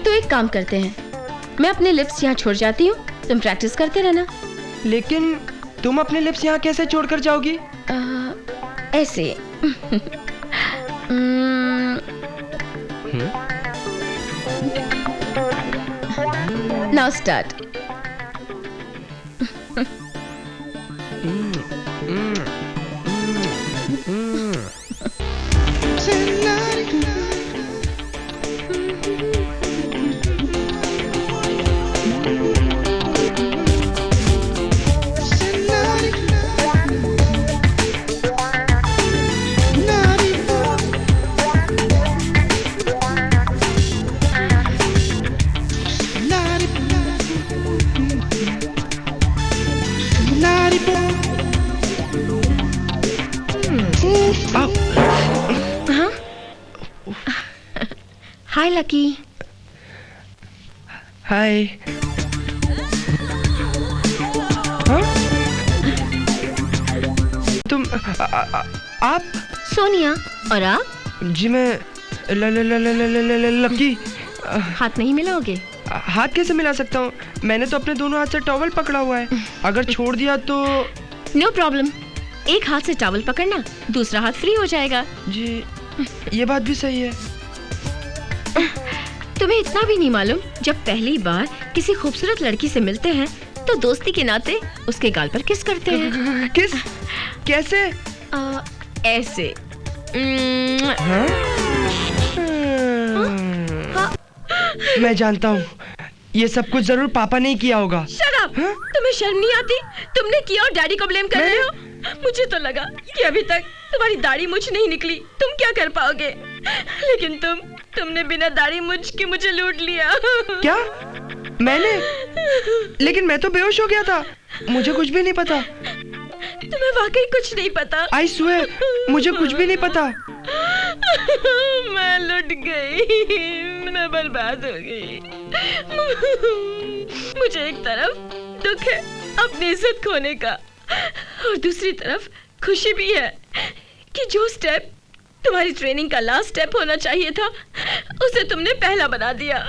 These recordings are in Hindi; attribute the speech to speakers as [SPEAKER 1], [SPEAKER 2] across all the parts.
[SPEAKER 1] तो एक काम करते हैं, मैं अपने लिप्स यहाँ छोड़ जाती हूँ, तुम प्रैक्टिस करते रहना।
[SPEAKER 2] लेकिन तुम अपने लिप्स यहाँ कैसे छोड़कर जाओगी?
[SPEAKER 1] ऐसे। Now start. Hi Lucky.
[SPEAKER 2] Hi. तुम आप?
[SPEAKER 1] सोनिया। और आप?
[SPEAKER 2] जी मैं लकी।
[SPEAKER 1] हाथ नहीं मिलाओगे?
[SPEAKER 2] हाथ कैसे मिला सकता हूँ? मैंने तो अपने दोनों हाथ से टॉवल पकड़ा हुआ है। अगर छोड़ दिया तो?
[SPEAKER 1] नो प्रॉब्लम, एक हाथ से टॉवल पकड़ना, दूसरा हाथ फ्री हो जाएगा।
[SPEAKER 2] जी ये बात भी सही है।
[SPEAKER 1] तुम्हें इतना भी नहीं मालूम, जब पहली बार किसी खूबसूरत लड़की से मिलते हैं तो दोस्ती के नाते उसके गाल पर किस करते हैं।
[SPEAKER 2] किस? कैसे?
[SPEAKER 1] ऐसे।
[SPEAKER 2] मैं जानता हूँ, ये सब कुछ जरूर पापा ने ही किया होगा।
[SPEAKER 1] Shut up! तुम्हें शर्म नहीं आती? तुमने किया और डैडी को ब्लेम कर रहे हो। मुझे तो लगा कि अभी तक तुम्हारी दाढ़ी मूंछ नहीं निकली, तुम क्या कर पाओगे, लेकिन तुमने बिना दाढ़ी मूंछ के मुझे लूट लिया।
[SPEAKER 2] क्या? मैंने? लेकिन मैं तो बेहोश हो गया था, मुझे कुछ भी नहीं पता।
[SPEAKER 1] तुम्हें वाकई कुछ नहीं पता?
[SPEAKER 2] आई स्वेयर, मुझे कुछ भी नहीं पता।
[SPEAKER 1] मैं लुट गई, मैं बर्बाद हो गई। मुझे एक तरफ दुख है अपनी इज्जत खोने का, और दूसरी तरफ खुशी भी है कि जो स्टेप तुम्हारी ट्रेनिंग का लास्ट स्टेप होना चाहिए था, उसे तुमने पहला बना दिया।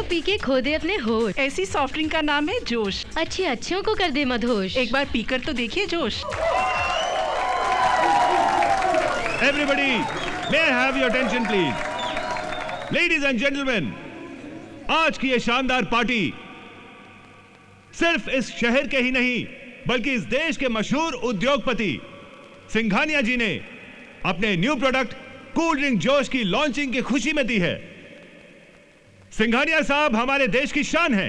[SPEAKER 1] पी के खो दे अपने होश।
[SPEAKER 3] ऐसी सॉफ्ट ड्रिंक का नाम है जोश।
[SPEAKER 1] अच्छे अच्छों को कर दे मदहोश।
[SPEAKER 3] एक बार पीकर तो देखिए जोश।
[SPEAKER 4] Everybody, may I have your attention please? Ladies and gentlemen, आज की ये शानदार पार्टी सिर्फ इस शहर के ही नहीं बल्कि इस देश के मशहूर उद्योगपति सिंघानिया जी ने अपने न्यू प्रोडक्ट कूल ड्रिंक जोश की लॉन्चिंग की खुशी में दी है। सिंघानिया साहब हमारे देश की शान है,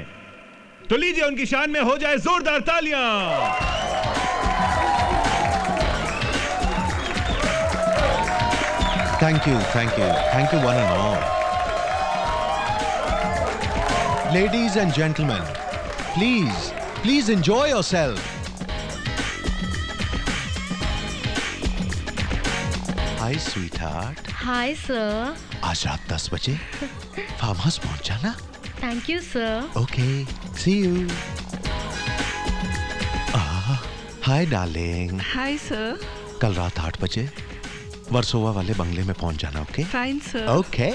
[SPEAKER 4] तो लीजिए उनकी शान में हो जाए जोरदार तालियां।
[SPEAKER 5] Thank you one and all. Ladies and gentleman, please enjoy yourself. Hi sweetheart.
[SPEAKER 1] Hi sir.
[SPEAKER 5] आज रात 10 बजे फार्म हाउस पहुंच जाना।
[SPEAKER 1] Thank you sir.
[SPEAKER 5] Okay, see you. Hi darling.
[SPEAKER 3] Hi sir.
[SPEAKER 5] कल रात 8 बजे वर्सोवा वाले बंगले में पहुंच जाना। ओके?
[SPEAKER 3] Fine sir.
[SPEAKER 5] ओके।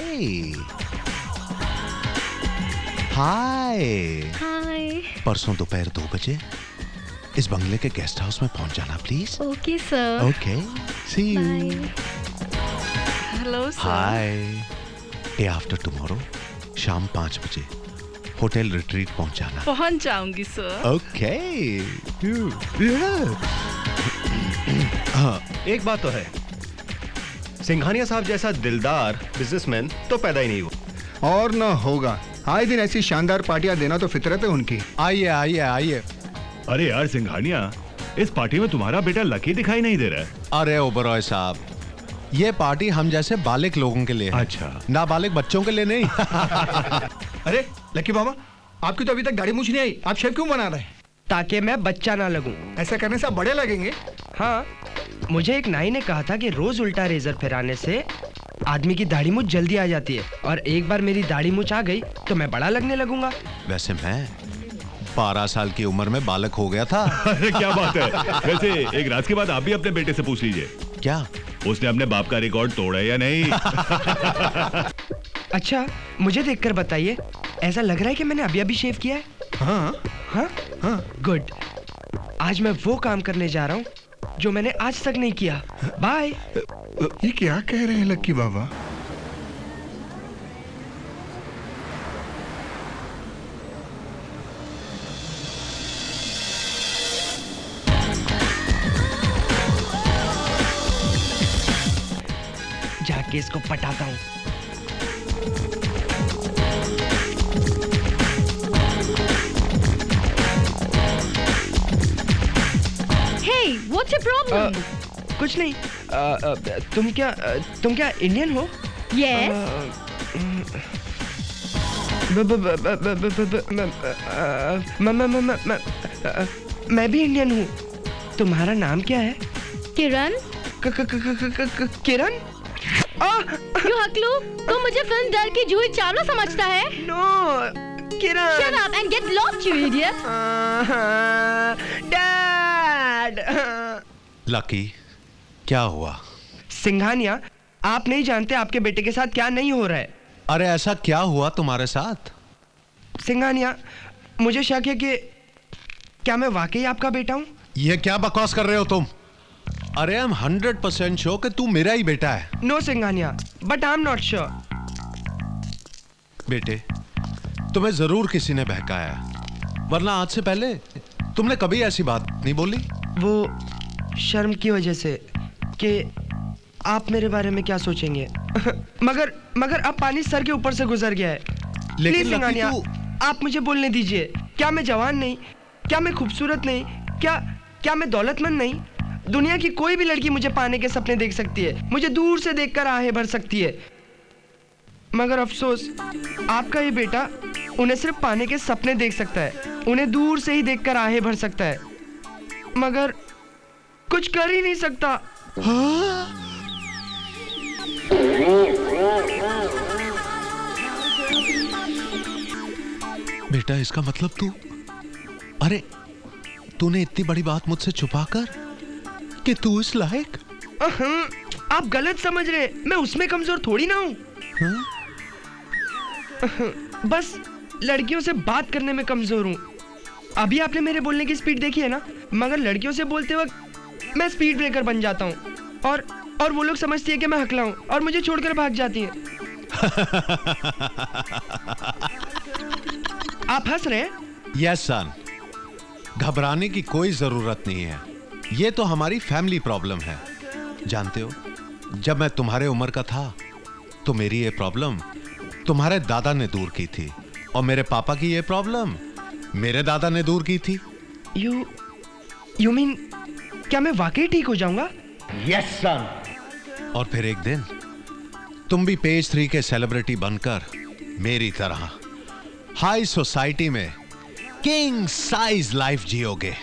[SPEAKER 5] हाय।
[SPEAKER 1] हाय।
[SPEAKER 5] परसों दोपहर 2 बजे इस बंगले के गेस्ट हाउस में पहुंच जाना please.
[SPEAKER 1] Okay sir.
[SPEAKER 5] Okay, see you.
[SPEAKER 3] Hello sir.
[SPEAKER 5] Hi. Day after tomorrow शाम 5 बजे होटल रिट्रीट पहुंच जाना।
[SPEAKER 3] पहुंच जाऊंगी सर।
[SPEAKER 5] ओके।
[SPEAKER 6] एक बात तो है, सिंघानिया साहब जैसा दिलदार बिजनेसमैन तो पैदा ही नहीं हुआ
[SPEAKER 7] और ना होगा। आए दिन ऐसी शानदार पार्टियां देना तो फितरत है उनकी।
[SPEAKER 5] आइए आइए आइए।
[SPEAKER 4] अरे यार सिंघानिया, इस पार्टी में तुम्हारा बेटा लकी दिखाई नहीं दे रहा है।
[SPEAKER 5] अरे ओबरॉय साहब, ये पार्टी हम जैसे बालिग लोगों के लिए है।
[SPEAKER 4] अच्छा।
[SPEAKER 5] नाबालिग बच्चों के लिए नहीं।
[SPEAKER 6] अरे लकी बाबा,
[SPEAKER 7] आपकी तो अभी तक दाढ़ी मूछ नहीं आई, आप शेव क्यों बना रहे हैं?
[SPEAKER 2] ताकि मैं बच्चा ना लगूं।
[SPEAKER 7] ऐसा करने से आप बड़े लगेंगे।
[SPEAKER 2] हाँ, मुझे एक नाई ने कहा था कि रोज उल्टा रेजर फिराने से आदमी की दाढ़ी मूछ जल्दी आ जाती है, और एक बार मेरी दाढ़ी मूछ आ गई तो मैं बड़ा लगने लगूंगा।
[SPEAKER 5] वैसे मैं 12 साल की उम्र में बालक हो गया था।
[SPEAKER 4] अरे क्या बात है। वैसे एक राज के बाद आप भी अपने बेटे से पूछ लीजिए,
[SPEAKER 5] क्या
[SPEAKER 4] उसने अपने बाप का रिकॉर्ड तोड़ा है या नहीं।
[SPEAKER 2] अच्छा, मुझे देखकर बताइए, ऐसा लग रहा है कि मैंने अभी अभी शेव किया है?
[SPEAKER 7] हाँ
[SPEAKER 2] हाँ
[SPEAKER 7] हाँ।
[SPEAKER 2] गुड। आज मैं वो काम करने जा रहा हूँ जो मैंने आज तक नहीं किया। बाय।
[SPEAKER 7] ये क्या कह रहे हैं लक्की बाबा?
[SPEAKER 2] जाके इसको पटाता हूँ।
[SPEAKER 1] Hey, what's your problem?
[SPEAKER 2] कुछ नहीं। तुम क्या इंडियन हो?
[SPEAKER 1] Yes.
[SPEAKER 2] मैं भी इंडियन हूँ। तुम्हारा नाम क्या है?
[SPEAKER 1] किरण,
[SPEAKER 2] किरण?
[SPEAKER 1] क्यों हकलू? तू मुझे फिल्म डर की जूही चावला समझता है?
[SPEAKER 2] No, Kiran.
[SPEAKER 1] Shut up and get lost, you idiot.
[SPEAKER 2] Dad.
[SPEAKER 5] Lucky, क्या हुआ?
[SPEAKER 2] सिंघानिया, आप नहीं जानते आपके बेटे के साथ क्या नहीं हो रहा है।
[SPEAKER 5] अरे ऐसा क्या हुआ तुम्हारे साथ?
[SPEAKER 2] सिंघानिया, मुझे शक है कि क्या मैं वाकई आपका बेटा हूँ?
[SPEAKER 5] ये क्या बकवास कर रहे हो तुम? अरे आई एम 100% श्योर कि तू मेरा ही बेटा है।
[SPEAKER 2] No Singhania, but I am not sure.
[SPEAKER 5] बेटे, तुम्हें जरूर किसी ने बहकाया है, वरना आज से पहले तुमने कभी ऐसी बात नहीं बोली।
[SPEAKER 2] वो शर्म की वजह से कि आप मेरे बारे में क्या सोचेंगे। मगर अब पानी सर के ऊपर से गुजर गया है।
[SPEAKER 5] लेकिन
[SPEAKER 2] प्लीज सिंघानिया, आप मुझे बोलने दीजिए। क्या मैं जवान नहीं? क्या मैं खूबसूरत नहीं? क्या मैं दौलतमंद नहीं? दुनिया की कोई भी लड़की मुझे पाने के सपने देख सकती है, मुझे दूर से देखकर आहें भर सकती है। मगर अफसोस, आपका ये बेटा उन्हें सिर्फ पाने के सपने देख सकता है, उन्हें दूर से ही देखकर आहें भर सकता है, मगर कुछ कर ही नहीं सकता।
[SPEAKER 5] बेटा, इसका मतलब अरे तूने इतनी बड़ी बात मुझसे छुपाकर कि तू इस लायक?
[SPEAKER 2] आप गलत समझ रहे हैं, मैं उसमें कमजोर थोड़ी ना हूँ। बस लड़कियों से बात करने में कमजोर हूँ। अभी आपने मेरे बोलने की स्पीड देखी है ना, मगर लड़कियों से बोलते वक्त मैं स्पीड ब्रेकर बन जाता हूँ, और वो लोग समझती है कि मैं हकला हूँ और मुझे छोड़कर भाग जाती है। आप हंस रहे हैं?
[SPEAKER 5] यस सन, घबराने की कोई जरूरत नहीं है। ये तो हमारी फैमिली प्रॉब्लम है। जानते हो, जब मैं तुम्हारे उम्र का था तो मेरी ये प्रॉब्लम तुम्हारे दादा ने दूर की थी, और मेरे पापा की ये प्रॉब्लम मेरे दादा ने दूर की थी।
[SPEAKER 2] यू मीन, क्या मैं वाकई ठीक हो जाऊंगा?
[SPEAKER 6] यस सन।
[SPEAKER 5] और फिर एक दिन तुम भी पेज 3 के सेलिब्रिटी बनकर मेरी तरह हाई सोसाइटी में किंग साइज लाइफ जियोगे।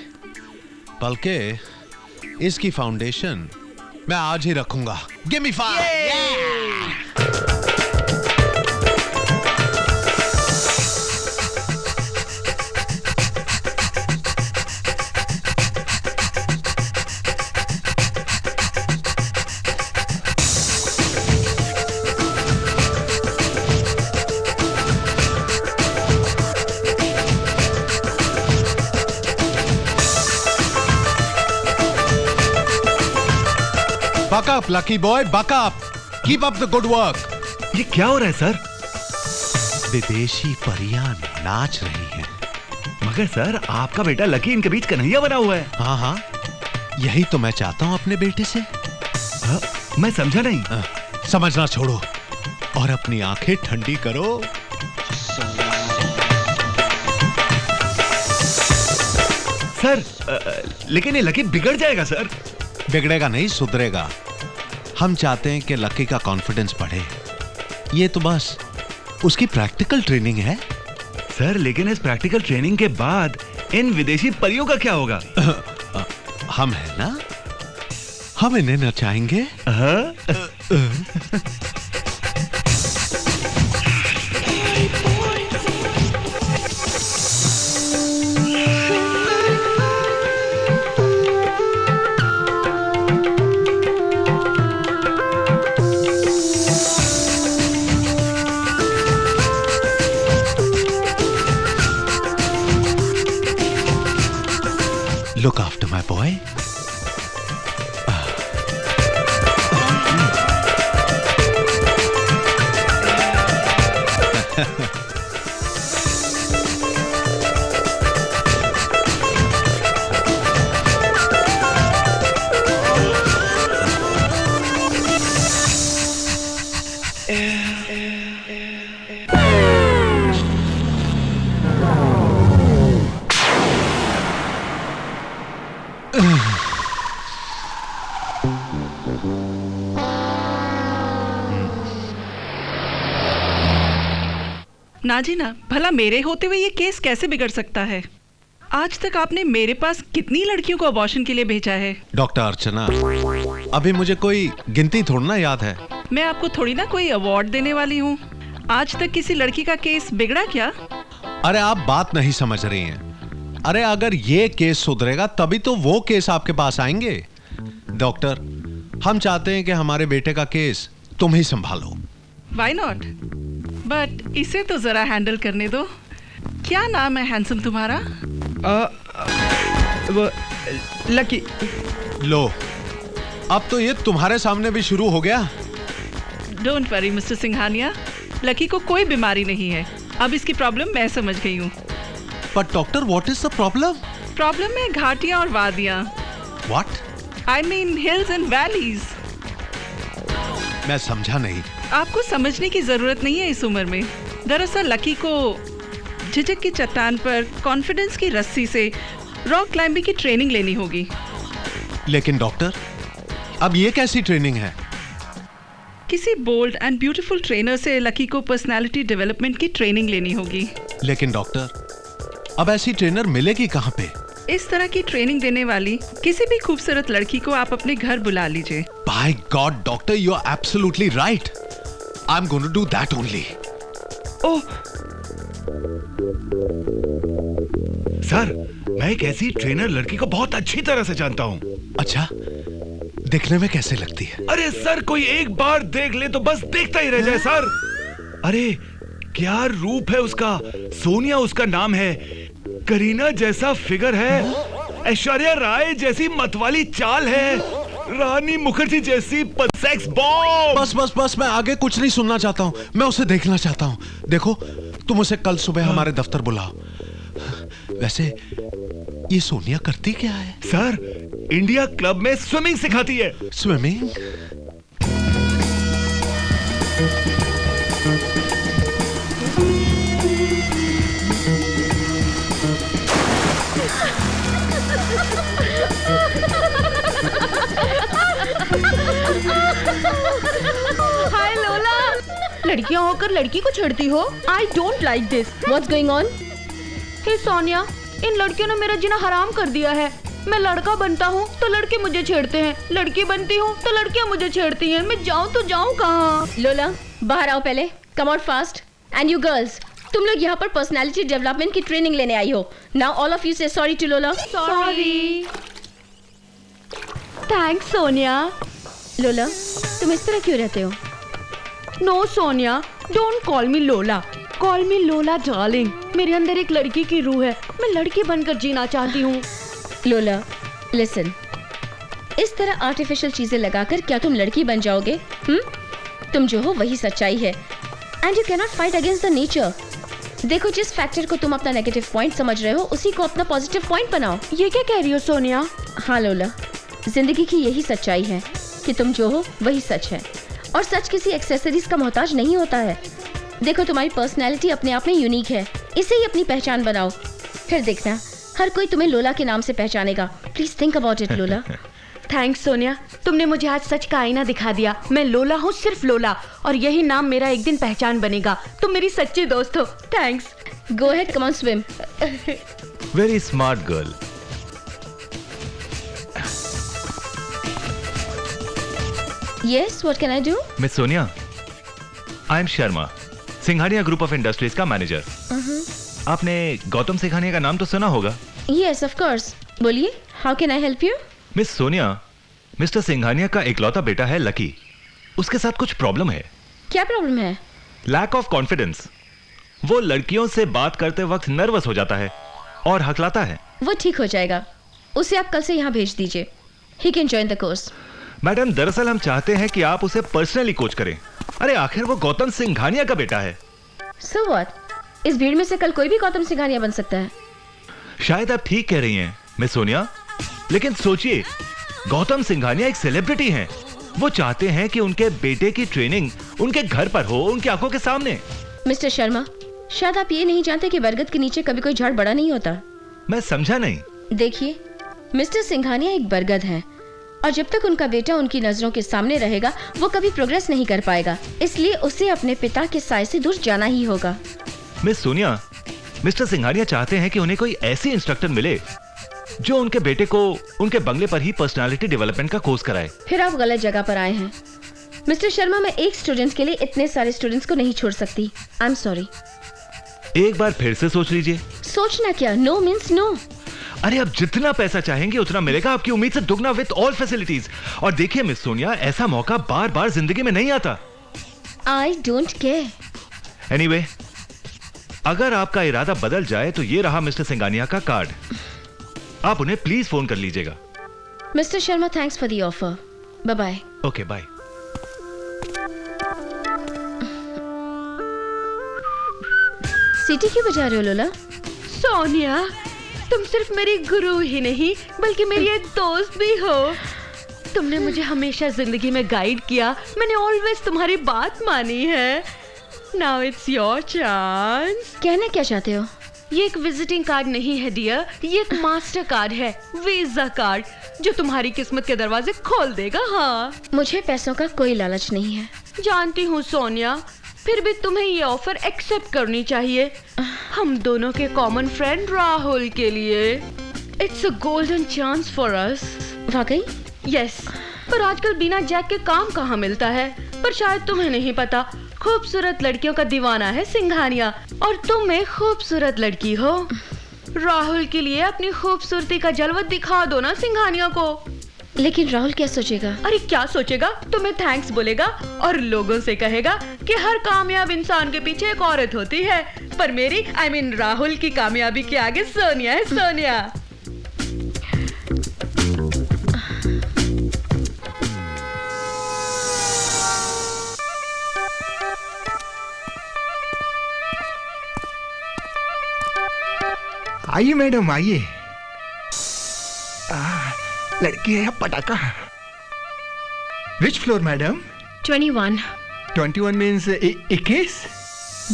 [SPEAKER 5] बल्कि इसकी फाउंडेशन मैं आज ही रखूंगा। Give me 5। Buck up, lucky boy, buck up. Keep up the good work.
[SPEAKER 6] ये क्या हो रहा है सर?
[SPEAKER 5] विदेशी परियां नाच रही हैं।
[SPEAKER 6] मगर सर, आपका बेटा लकी इनके बीच कन्हैया बना हुआ है।
[SPEAKER 5] हाँ हाँ, यही तो मैं चाहता हूँ अपने बेटे से।
[SPEAKER 6] मैं समझा नहीं।
[SPEAKER 5] समझना छोड़ो और अपनी आंखें ठंडी करो।
[SPEAKER 6] सर, लेकिन ये लकी बिगड़ जाएगा सर।
[SPEAKER 5] बिगड़ेगा नहीं, सुधरेगा। हम चाहते हैं कि लकी का कॉन्फिडेंस बढ़े। ये तो बस उसकी प्रैक्टिकल ट्रेनिंग है।
[SPEAKER 4] सर लेकिन इस प्रैक्टिकल ट्रेनिंग के बाद इन विदेशी परियों का क्या होगा?
[SPEAKER 5] हम है ना, हम इन्हें नचाएंगे। Look after my boy.
[SPEAKER 3] ना जी ना, भला मेरे होते हुए ये केस कैसे बिगड़ सकता है? आज तक आपने मेरे पास कितनी लड़कियों को अबॉर्शन के लिए भेजा है?
[SPEAKER 5] डॉक्टर अर्चना, अभी मुझे कोई गिनती थोड़ी ना याद है।
[SPEAKER 3] मैं आपको थोड़ी ना कोई अवार्ड देने वाली हूँ। आज तक किसी लड़की का केस बिगड़ा क्या?
[SPEAKER 5] अरे आप बात नहीं समझ रही हैं। अरे अगर ये केस सुधरेगा तभी तो वो केस आपके पास आएंगे। डॉक्टर, हम चाहते हैं कि हमारे बेटे का केस तुम ही संभालो।
[SPEAKER 3] Why not? बट इसे तो जरा हैंडल करने दो। क्या नाम है हैंडसम तुम्हारा?
[SPEAKER 2] वो लकी।
[SPEAKER 5] लो, अब तो ये तुम्हारे सामने भी शुरू हो गया।
[SPEAKER 3] Don't worry mister Singhania, lucky को कोई बीमारी नहीं है। अब इसकी प्रॉब्लम मैं समझ गई हूँ।
[SPEAKER 5] But doctor, what is the problem?
[SPEAKER 3] Problem है घाटियाँ और वादियाँ।
[SPEAKER 5] What?
[SPEAKER 3] I mean hills and valleys.
[SPEAKER 5] मैं समझा नहीं।
[SPEAKER 3] आपको समझने की जरूरत नहीं है इस उम्र में। दरअसल लकी को झिझक की चट्टान पर कॉन्फिडेंस की रस्सी से रॉक क्लाइंबिंग की ट्रेनिंग लेनी होगी।
[SPEAKER 5] लेकिन डॉक्टर, अब ये कैसी ट्रेनिंग है?
[SPEAKER 3] किसी बोल्ड एंड ब्यूटीफुल ट्रेनर से लकी को पर्सनालिटी डेवलपमेंट की ट्रेनिंग लेनी होगी।
[SPEAKER 5] लेकिन डॉक्टर, अब ऐसी ट्रेनर मिलेगी कहाँ पे?
[SPEAKER 3] इस तरह की ट्रेनिंग देने वाली किसी भी खूबसूरत लड़की को आप अपने घर बुला लीजिए।
[SPEAKER 5] By God, doctor, you are absolutely right. I'm going to do that only.
[SPEAKER 2] Oh,
[SPEAKER 4] sir, मैं एक ऐसी ट्रेनर लड़की को बहुत अच्छी तरह से जानता हूँ।
[SPEAKER 5] अच्छा, दिखने में कैसे लगती है?
[SPEAKER 4] अरे सर, कोई एक बार देख ले तो बस देखता ही रह जाए सर। अरे क्या रूप है उसका। सोनिया उसका नाम है, करीना जैसा फिगर है, ऐश्वर्या राय जैसी मतवाली चाल है, रानी मुखर्जी जैसी सेक्स बॉम्ब।
[SPEAKER 5] बस बस बस, मैं आगे कुछ नहीं सुनना चाहता हूँ। मैं उसे देखना चाहता हूँ। देखो, तुम उसे कल सुबह हमारे दफ्तर बुलाओ। वैसे ये सोनिया करती क्या है?
[SPEAKER 4] सर, इंडिया क्लब में स्विमिंग सिखाती है।
[SPEAKER 5] स्विमिंग?
[SPEAKER 1] हाय लोला, लड़कियां होकर लड़की को छेड़ती हो। I don't like this. What's going on? Hey Sonia, इन लड़कियों ने मेरा जीना हराम कर दिया है। मैं लड़का बनता हूँ तो लड़के मुझे छेड़ते हैं, लड़की बनती हूँ तो लड़कियाँ मुझे छेड़ती हैं। मैं जाऊँ तो जाऊँ कहाँ?
[SPEAKER 8] लोला, बाहर आओ पहले। Come out fast. And you girls, तुम लोग यहाँ पर पर्सनालिटी डेवलपमेंट की ट्रेनिंग लेने आई हो। Now all of you say sorry to Lola.
[SPEAKER 1] Sorry. Thanks Sonia.
[SPEAKER 8] Lola, तुम इस तरह क्यों रहते हो?
[SPEAKER 1] No Sonia, don't call me Lola, call me लोला डार्लिंग। मेरे अंदर एक लड़की की रूह है, मैं लड़की बनकर जीना चाहती हूँ।
[SPEAKER 8] लोला, लिसन, इस तरह आर्टिफिशियल चीजें लगाकर क्या तुम लड़की बन जाओगे? तुम जो हो वही सच्चाई है। And you can not fight against the nature. देखो, जिस फैक्टर को तुम अपना नेगेटिव पॉइंट समझ रहे हो उसी को अपना पॉजिटिव पॉइंट बनाओ।
[SPEAKER 1] ये क्या कह रही हो सोनिया?
[SPEAKER 8] हाँ लोला, जिंदगी की यही सच्चाई है कि तुम जो हो वही सच है, और सच किसी एक्सेसरीज का मोहताज नहीं होता है। देखो, तुम्हारी पर्सनैलिटी अपने आप में यूनिक है, इसे ही अपनी पहचान बनाओ, फिर देखना हर कोई तुम्हें लोला के नाम से पहचानेगा। प्लीज थिंक अबाउट इट लोला।
[SPEAKER 1] थैंक्स सोनिया, तुमने मुझे आज सच का आईना दिखा दिया। मैं लोला हूँ, सिर्फ लोला, और यही नाम मेरा एक दिन पहचान बनेगा। तुम मेरी सच्ची दोस्त हो। Thanks.
[SPEAKER 8] Go ahead, come on, swim.
[SPEAKER 9] Very smart girl.
[SPEAKER 8] Yes, what can I do?
[SPEAKER 9] Miss Sonia, I am Sharma, Singhania group of industries का मैनेजर. आपने गौतम सिंघानिया का नाम तो सुना होगा.
[SPEAKER 8] Yes, of course. बोलिए, how can I help you?
[SPEAKER 9] Miss Sonia, mister Singhania का इकलौता बेटा है लकी. उसके साथ कुछ प्रॉब्लम है.
[SPEAKER 8] क्या प्रॉब्लम है?
[SPEAKER 9] Lack of confidence. वो लड़कियों से बात करते वक्त नर्वस हो जाता है और हकलाता है.
[SPEAKER 8] वो ठीक हो जाएगा. उसे आप कल से यहाँ भेज दीजिए. He can join the course.
[SPEAKER 9] Madam, दरअसल हम चाहते हैं कि आप उसे पर्सनली कोच करें. अरे आखिर वो गौतम सिंघानिया का बेटा है.
[SPEAKER 8] So what? इस भीड़ में से कल कोई भी गौतम सिंघानिया बन सकता है.
[SPEAKER 9] शायद आप ठीक कह रही हैं मिस सोनिया, लेकिन सोचिए, गौतम सिंघानिया एक सेलिब्रिटी हैं. वो चाहते हैं कि उनके बेटे की ट्रेनिंग उनके घर पर हो, उनकी आंखों के सामने.
[SPEAKER 8] मिस्टर शर्मा, शायद आप ये नहीं जानते कि बरगद के नीचे कभी कोई झाड़ बड़ा नहीं होता.
[SPEAKER 9] मैं समझा नहीं.
[SPEAKER 8] देखिए, मिस्टर सिंघानिया एक बरगद हैं और जब तक उनका बेटा उनकी नजरों के सामने रहेगा वो कभी प्रोग्रेस नहीं कर पाएगा. इसलिए उसे अपने पिता के साय से दूर जाना ही होगा.
[SPEAKER 9] मिस सोनिया, मिस्टर सिंघानिया चाहते हैं कि उन्हें कोई ऐसी इंस्ट्रक्टर मिले जो उनके बेटे को उनके बंगले पर ही पर्सनालिटी डेवलपमेंट का कोर्स कराए.
[SPEAKER 8] फिर आप गलत जगह पर आए हैं मिस्टर शर्मा. मैं एक स्टूडेंट के लिए इतने सारे स्टूडेंट्स को नहीं छोड़ सकती. I am sorry.
[SPEAKER 9] एक बार फिर से सोच लीजिए.
[SPEAKER 8] सोचना क्या? No means no.
[SPEAKER 9] अरे आप जितना पैसा चाहेंगे उतना मिलेगा, आपकी उम्मीद से दुगना विद ऑल फैसिलिटीज. और देखिए मिस सोनिया, ऐसा मौका बार बार जिंदगी में नहीं आता.
[SPEAKER 8] I don't care.
[SPEAKER 9] एनीवे, अगर आपका इरादा बदल जाए तो ये रहा मिस्टर सिंघानिया का कार्ड. आप उन्हें प्लीज फोन कर लीजिएगा.
[SPEAKER 8] Mister Sharma, thanks for the offer. Bye bye.
[SPEAKER 9] Okay, bye.
[SPEAKER 8] सीटी क्यों बजा रहे हो लोला?
[SPEAKER 1] सोनिया, तुम सिर्फ मेरी गुरु ही नहीं बल्कि मेरी एक दोस्त भी हो. तुमने मुझे हमेशा जिंदगी में गाइड किया. मैंने ऑलवेज तुम्हारी बात मानी है. Now it's your chance.
[SPEAKER 8] कहना क्या चाहते हो?
[SPEAKER 1] ये एक विजिटिंग कार्ड नहीं है डियर, ये एक मास्टर कार्ड है, वीजा कार्ड, जो तुम्हारी किस्मत के दरवाजे खोल देगा. हाँ,
[SPEAKER 8] मुझे पैसों का कोई लालच नहीं है.
[SPEAKER 1] जानती हूँ सोनिया, फिर भी तुम्हें ये ऑफर एक्सेप्ट करनी चाहिए. हम दोनों के कॉमन फ्रेंड राहुल के लिए. It's a golden chance for us.
[SPEAKER 8] वाकई?
[SPEAKER 1] यस. पर आजकल बिना जैक के काम कहाँ मिलता है. पर शायद तुम्हें नहीं पता, खूबसूरत लड़कियों का दीवाना है सिंघानिया, और तुम एक खूबसूरत लड़की हो. राहुल के लिए अपनी खूबसूरती का जलवा दिखा दो ना सिंघानिया को.
[SPEAKER 8] लेकिन राहुल क्या सोचेगा?
[SPEAKER 1] अरे क्या सोचेगा? तुम्हें थैंक्स बोलेगा और लोगों से कहेगा कि हर कामयाब इंसान के पीछे एक औरत होती है. पर मेरी I mean राहुल की कामयाबी के आगे सोनिया है. सोनिया.
[SPEAKER 7] आइए मैडम, आइए. लड़की है या पटाखा? विच floor madam?
[SPEAKER 1] 21.
[SPEAKER 7] 21 means 21?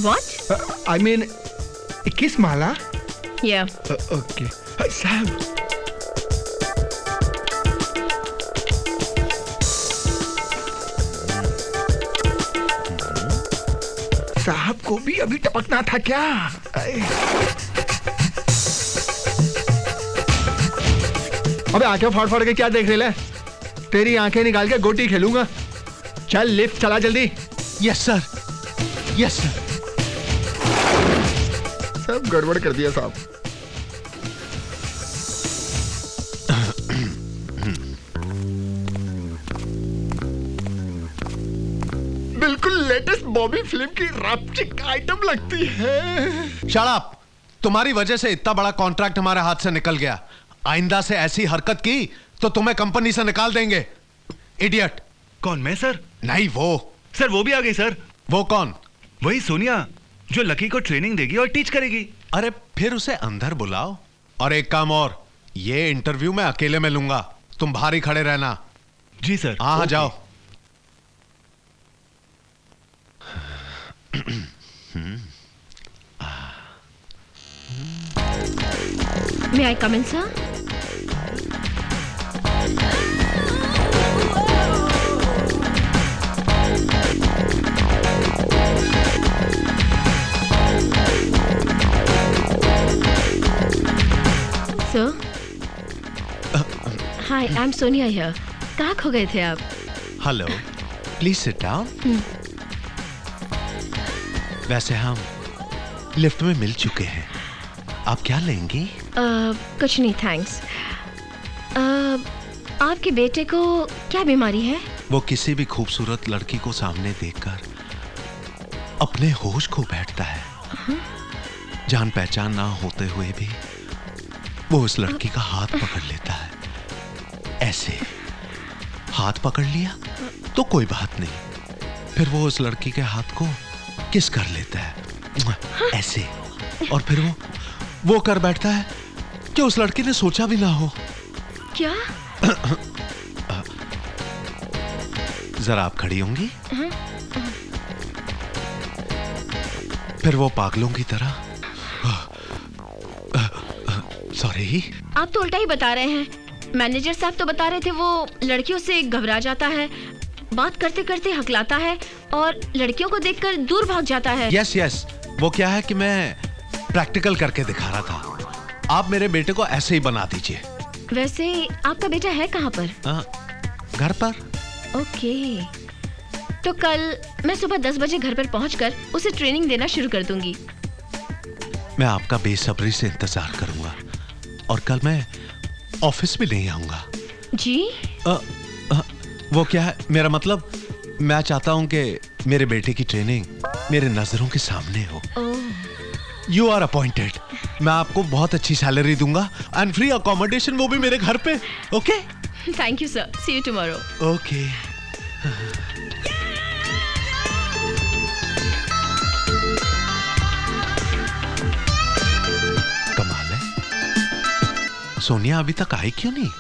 [SPEAKER 1] What?
[SPEAKER 7] I mean 21 Mala.
[SPEAKER 1] Yeah.
[SPEAKER 7] Okay. साहब, साहब को भी अभी टपकना था क्या? अबे आंखें फाड़ फाड़ के क्या देख रहे ले? तेरी आंखें निकाल के गोटी खेलूंगा. चल लिफ्ट चला जल्दी.
[SPEAKER 5] Yes sir, yes sir.
[SPEAKER 7] सब गड़बड़ कर दिया साहब. बिल्कुल लेटेस्ट बॉबी फिल्म की रैपचिक आइटम लगती है.
[SPEAKER 5] Shut up. तुम्हारी वजह से इतना बड़ा कॉन्ट्रैक्ट हमारे हाथ से निकल गया. आइंदा से ऐसी हरकत की तो तुम्हें कंपनी से निकाल देंगे. इडियट.
[SPEAKER 9] कौन, मैं सर?
[SPEAKER 5] नहीं, वो.
[SPEAKER 9] सर वो भी आ गई सर.
[SPEAKER 5] वो कौन?
[SPEAKER 9] वही सोनिया, जो लकी को ट्रेनिंग देगी और टीच करेगी.
[SPEAKER 5] अरे फिर उसे अंदर बुलाओ. और एक काम और, ये इंटरव्यू मैं अकेले में लूंगा. तुम बाहर ही खड़े रहना.
[SPEAKER 9] जी सर.
[SPEAKER 5] हाँ, जाओ.
[SPEAKER 8] May I come in, sir?
[SPEAKER 1] Sir hi I am Sonia here. कहाँ खो गए थे आप?
[SPEAKER 5] Hello, please sit down. वैसे हम लिफ्ट में मिल चुके हैं. आप क्या लेंगी?
[SPEAKER 1] कुछ नहीं थैंक्स. आपके बेटे को क्या बीमारी है?
[SPEAKER 5] वो किसी भी खूबसूरत लड़की को सामने देखकर अपने होश खो बैठता है. जान पहचान ना होते हुए भी वो उस लड़की का हाथ पकड़ लेता है. ऐसे हाथ पकड़ लिया तो कोई बात नहीं, फिर वो उस लड़की के हाथ को किस कर लेता है ऐसे, और फिर वो कर बैठता है कि उस लड़की ने सोचा भी ना हो.
[SPEAKER 1] क्या?
[SPEAKER 5] जरा आप खड़ी होंगी. फिर वो पागलों की तरह सॉरी.
[SPEAKER 1] आप तो उल्टा ही बता रहे हैं. मैनेजर साहब तो बता रहे थे वो लड़कियों से घबरा जाता है, बात करते करते हकलाता है और लड़कियों को देखकर दूर भाग जाता है.
[SPEAKER 5] यस, वो क्या है कि मैं प्रैक्टिकल करके दिखा रहा था. आप मेरे बेटे को ऐसे ही बना दीजिए.
[SPEAKER 1] वैसे आपका बेटा है कहाँ पर?
[SPEAKER 5] घर पर.
[SPEAKER 1] ओके, तो कल मैं सुबह 10 बजे घर पर पहुंचकर उसे ट्रेनिंग देना शुरू कर दूंगी.
[SPEAKER 5] मैं आपका बेसब्री से इंतजार करूंगा और कल मैं ऑफिस भी नहीं आऊंगा.
[SPEAKER 1] जी?
[SPEAKER 5] वो क्या है, मेरा मतलब मैं चाहता हूं कि मेरे बेटे की ट्रेनिंग मेरे नजरों के सामने हो. You are appointed. मैं आपको बहुत अच्छी सैलरी दूंगा एंड फ्री अकोमोडेशन, वो भी मेरे घर पे. Okay?
[SPEAKER 1] Thank you sir. See you tomorrow.
[SPEAKER 5] Okay. कमाल है, सोनिया अभी तक आई क्यों नहीं?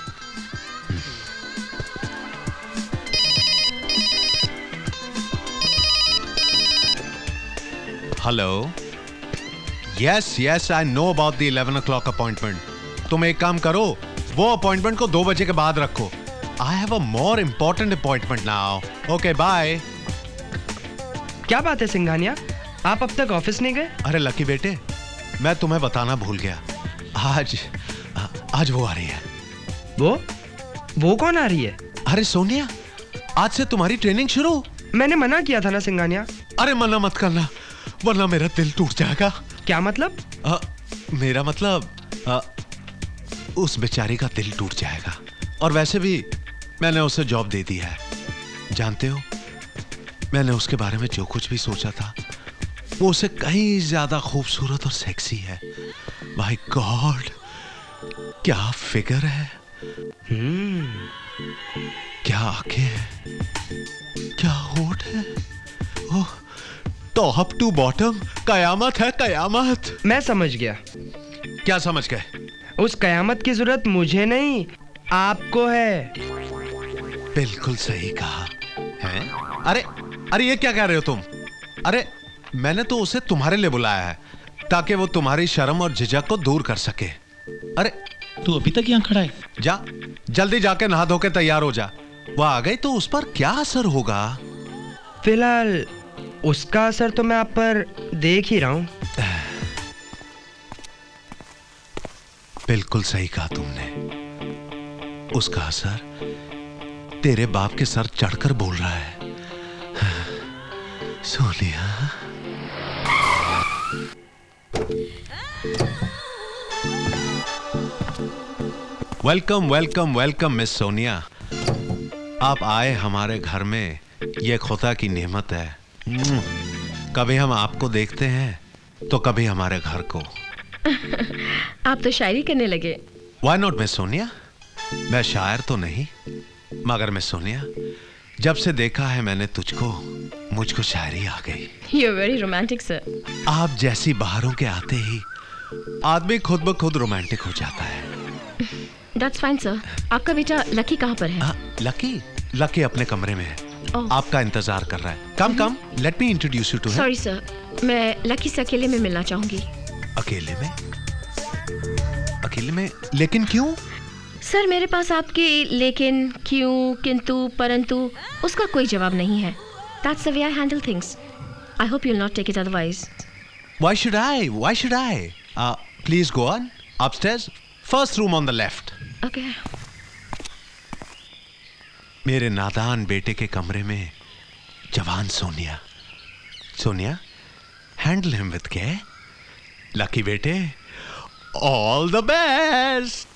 [SPEAKER 5] Hello. Yes I know about the 11 o'clock appointment. तुम एक काम करो, वो अपॉइंटमेंट को 2 बजे के बाद रखो. I have a more important appointment now. Okay bye.
[SPEAKER 2] क्या बात है सिंघानिया, आप अब तक ऑफिस नहीं गए?
[SPEAKER 5] अरे लकी बेटे, मैं तुम्हें बताना भूल गया. आज वो आ रही है.
[SPEAKER 2] वो कौन आ रही है?
[SPEAKER 5] अरे सोनिया, आज से तुम्हारी ट्रेनिंग शुरू.
[SPEAKER 2] मैंने मना किया था ना सिंघानिया.
[SPEAKER 5] अरे मना मत करना, वरना मेरा दिल टूट जाएगा.
[SPEAKER 2] क्या मतलब?
[SPEAKER 5] मेरा मतलब उस बेचारी का दिल टूट जाएगा. और वैसे भी मैंने उसे जॉब दे दी है. जानते हो, मैंने उसके बारे में जो कुछ भी सोचा था वो उससे कहीं ज्यादा खूबसूरत और सेक्सी है. माय गॉड, क्या फिगर है, क्या आंखें हैं, क्या होठ है. ओह, टॉप टू बॉटम कयामत है, कयामत.
[SPEAKER 2] मैं समझ गया.
[SPEAKER 5] क्या समझ गए?
[SPEAKER 2] उस कयामत की जरूरत मुझे नहीं, आपको है.
[SPEAKER 5] बिल्कुल सही कहा है. अरे ये क्या कह रहे हो तुम? अरे मैंने तो उसे तुम्हारे लिए बुलाया है ताकि वो तुम्हारी शर्म और झिझक को दूर कर सके. अरे
[SPEAKER 10] तू अभी तक यहाँ खड़ा है?
[SPEAKER 5] जा, जल्दी जाके नहा धो के तैयार हो जा. वो आ गई तो उस पर क्या असर होगा?
[SPEAKER 2] फिलहाल उसका असर तो मैं आप पर देख ही रहा हूं.
[SPEAKER 5] बिल्कुल सही कहा तुमने. उसका असर तेरे बाप के सर चढ़कर बोल रहा है. Sonia, welcome welcome welcome miss Sonia. आप आए हमारे घर में, ये खुदा की नेमत है. कभी हम आपको देखते हैं तो कभी हमारे घर को.
[SPEAKER 1] आप तो शायरी करने लगे.
[SPEAKER 5] Why not miss Sonia? मैं शायर तो नहीं, मगर मिस सोनिया, जब से देखा है मैंने तुझको, मुझको शायरी आ गई.
[SPEAKER 1] You are very romantic, sir.
[SPEAKER 5] आप जैसी बाहरों के आते ही आदमी खुद ब खुद रोमांटिक हो जाता है.
[SPEAKER 1] That's fine, sir. आपका बेटा लकी कहाँ पर है?
[SPEAKER 5] लकी अपने कमरे में है. आपका इंतजार कर रहा है. Come let me introduce you to him.
[SPEAKER 1] Sorry sir, मैं लकी से अकेले में मिलना चाहूंगी.
[SPEAKER 5] अकेले में? लेकिन क्यों?
[SPEAKER 1] सर मेरे पास आपके लेकिन, क्यों, किंतु, परंतु उसका कोई जवाब नहीं है. That's the way I handle things. I hope you'll not take it otherwise.
[SPEAKER 5] Why should I? Please go on upstairs. First room on the left.
[SPEAKER 8] Okay.
[SPEAKER 5] मेरे नादान बेटे के कमरे में जवान Sonia. Sonia, handle him with care. Lucky बेटे, ऑल द बेस्ट।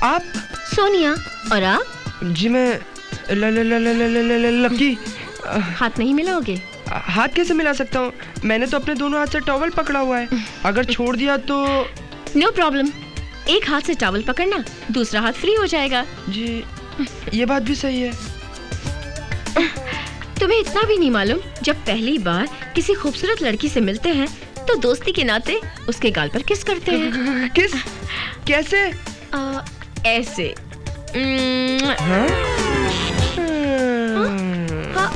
[SPEAKER 2] आप?
[SPEAKER 8] सोनिया। और आप?
[SPEAKER 2] जी मैं लकी।
[SPEAKER 8] हाथ नहीं मिलाओगे?
[SPEAKER 2] हाथ कैसे मिला सकता हूँ? मैंने तो अपने दोनों हाथ से टॉवल पकड़ा हुआ है। अगर छोड़ दिया तो?
[SPEAKER 8] No problem. एक हाथ से टॉवल पकड़ना, दूसरा हाथ फ्री हो जाएगा।
[SPEAKER 2] जी ये बात भी सही है।
[SPEAKER 8] तुम्हें इतना भी नहीं मालूम, जब पहली बार किसी खूबसूरत लड़की से मिलते हैं तो दोस्ती के नाते उसके गाल पर किस करते हैं।
[SPEAKER 2] किस? कैसे?
[SPEAKER 8] ऐसे।
[SPEAKER 2] हाँ?
[SPEAKER 8] हाँ।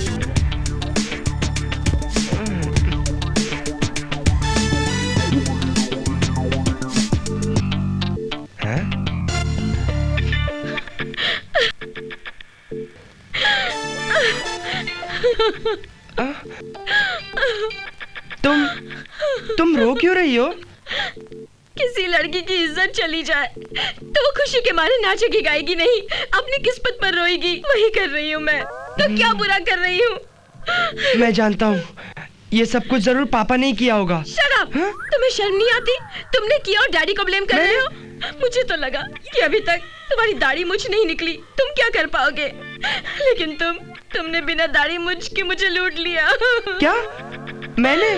[SPEAKER 2] तुम रो क्यों रही हो?
[SPEAKER 1] किसी लड़की की इज्जत चली जाए तो वो खुशी के मारे नाचेगी गाएगी नहीं, अपनी किस्मत पर रोएगी। वही कर रही हूँ मैं। तो क्या बुरा कर रही हूँ?
[SPEAKER 2] मैं जानता हूँ ये सब कुछ जरूर पापा ने किया होगा।
[SPEAKER 1] Shut up! तुम्हें शर्म नहीं आती? तुमने किया और डैडी को ब्लेम कर रहे हो। मुझे तो लगा कि अभी तक तुम्हारी दाढ़ी मूंछ नहीं निकली, तुम क्या कर पाओगे, लेकिन तुमने बिना दाढ़ी मूंछ के मुझे लूट लिया।
[SPEAKER 2] क्या? मैंने?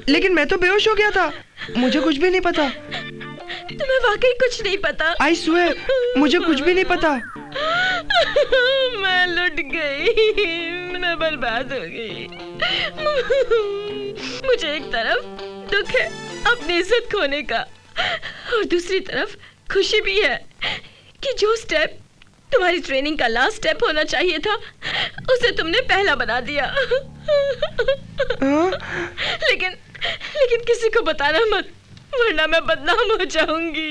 [SPEAKER 2] लेकिन मैं तो बेहोश हो गया था, मुझे कुछ भी नहीं पता।
[SPEAKER 1] तुम्हें वाकई कुछ नहीं पता?
[SPEAKER 2] आई स्वेयर मुझे कुछ भी नहीं पता।
[SPEAKER 1] मैं लुट गई, मैं बर्बाद हो गई। मुझे एक तरफ दुख है अपनी इज्जत खोने का, और दूसरी तरफ खुशी भी है कि जो स्टेप तुम्हारी ट्रेनिंग का लास्ट स्टेप होना चाहिए था उसे तुमने पहला बना दिया। लेकिन किसी को बताना मत, वरना मैं बदनाम हो जाऊंगी।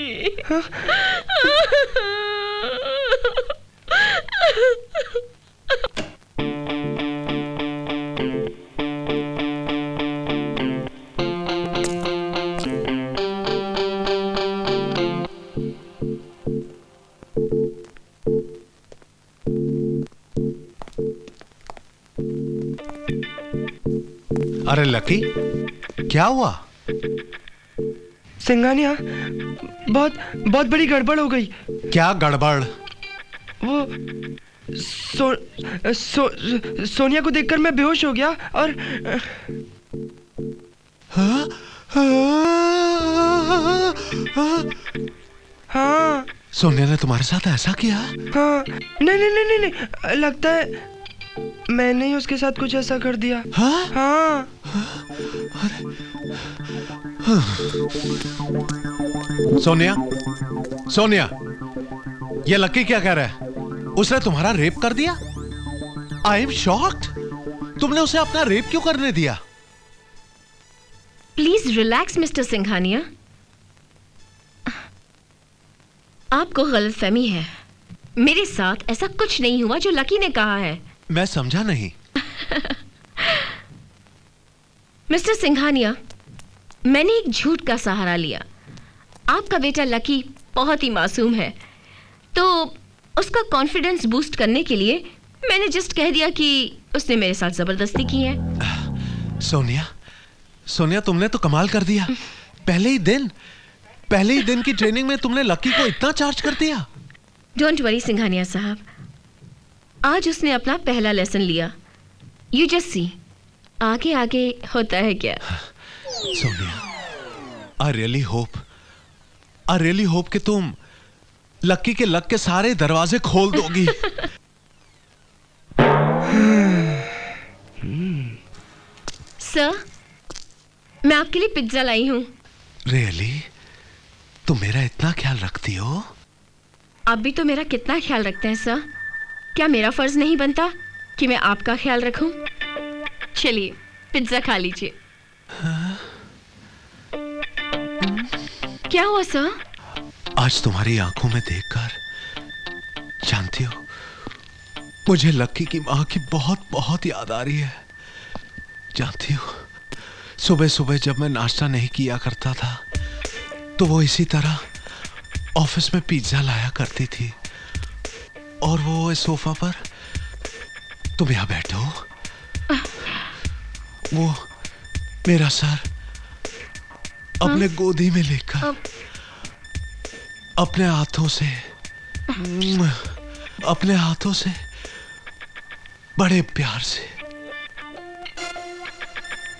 [SPEAKER 5] अरे लकी, क्या हुआ?
[SPEAKER 2] सिंघानिया, बहुत बड़ी गड़बड़ हो गई।
[SPEAKER 5] क्या गड़बड़?
[SPEAKER 2] वो सोनिया को देखकर मैं बेहोश हो गया और हाँ।
[SPEAKER 5] सोनिया ने तुम्हारे साथ ऐसा किया?
[SPEAKER 2] हाँ। नहीं, लगता है मैंने ही उसके साथ कुछ ऐसा कर दिया।
[SPEAKER 5] हाँ?
[SPEAKER 2] हाँ।
[SPEAKER 5] सोनिया, ये लकी क्या कह रहा है? उसने तुम्हारा रेप कर दिया? I am shocked. तुमने उसे अपना रेप क्यों करने दिया?
[SPEAKER 8] Please relax mister Singhania. आपको गलतफहमी है, मेरे साथ ऐसा कुछ नहीं हुआ जो लकी ने कहा है।
[SPEAKER 5] मैं समझा नहीं।
[SPEAKER 8] मिस्टर सिंघानिया, मैंने एक झूठ का सहारा लिया। आपका बेटा लकी बहुत ही मासूम है, तो उसका कॉन्फिडेंस बूस्ट करने के लिए मैंने जस्ट कह दिया कि उसने मेरे साथ जबरदस्ती की है।
[SPEAKER 5] सोनिया, तुमने तो कमाल कर दिया। पहले ही दिन की ट्रेनिंग में तुमने लकी को इतना चार्ज कर दिया।
[SPEAKER 8] डोंट वरी सिंघानिया साहब, आज उसने अपना पहला लेसन लिया। यू जस्ट सी, आगे होता है क्या।
[SPEAKER 5] Sonia, I really hope I really hope कि तुम लक्की के लक के सारे दरवाजे खोल दोगी।
[SPEAKER 1] सर, मैं आपके लिए पिज्जा लाई हूँ।
[SPEAKER 5] रियली? तुम मेरा इतना ख्याल रखती हो?
[SPEAKER 1] आप भी तो मेरा कितना ख्याल रखते हैं सर। क्या मेरा फर्ज नहीं बनता कि मैं आपका ख्याल रखूं? चलिए पिज्जा खा लीजिए। क्या हुआ सर?
[SPEAKER 5] आज तुम्हारी आंखों में देखकर जानती हो, मुझे लक्की की माँ की बहुत बहुत याद आ रही है। जानती हो, सुबह सुबह जब मैं नाश्ता नहीं किया करता था तो वो इसी तरह ऑफिस में पिज्जा लाया करती थी, और वो इस सोफा पर, तुम यहां बैठो, वो मेरा सर अपने गोदी में लेकर अपने हाथों से बड़े प्यार से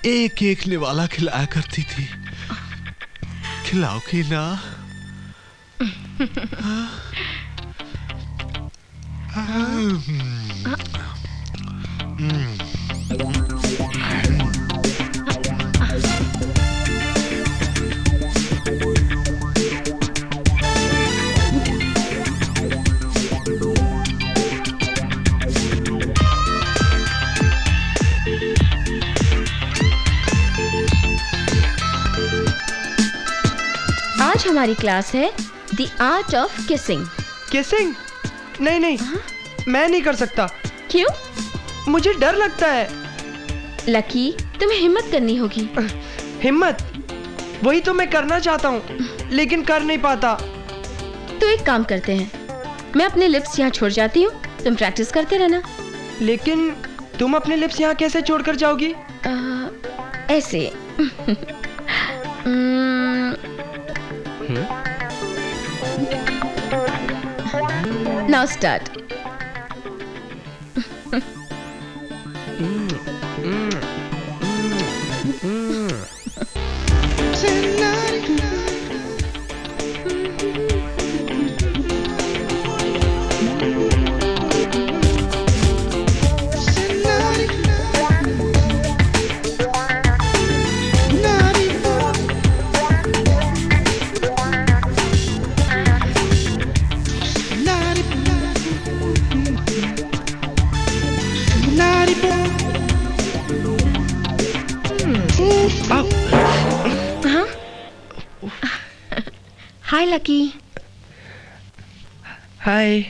[SPEAKER 5] एक एक निवाला खिलाया करती थी। खिलाओगी ना?
[SPEAKER 8] आज हमारी क्लास है the art of kissing.
[SPEAKER 2] Kissing? नहीं नहीं, मैं नहीं कर सकता।
[SPEAKER 8] क्यों?
[SPEAKER 2] मुझे डर लगता है।
[SPEAKER 8] लकी, तुम्हें हिम्मत करनी होगी।
[SPEAKER 2] हिम्मत? वही तो मैं करना चाहता हूँ, लेकिन कर नहीं पाता।
[SPEAKER 8] तो एक काम करते हैं, मैं अपने लिप्स यहाँ छोड़ जाती हूँ, तुम प्रैक्टिस करते रहना।
[SPEAKER 2] लेकिन तुम अपने लिप्स यहाँ कैसे छोड़कर जाओगी?
[SPEAKER 8] ऐसे। Now start. हाय लकी।
[SPEAKER 2] हाय।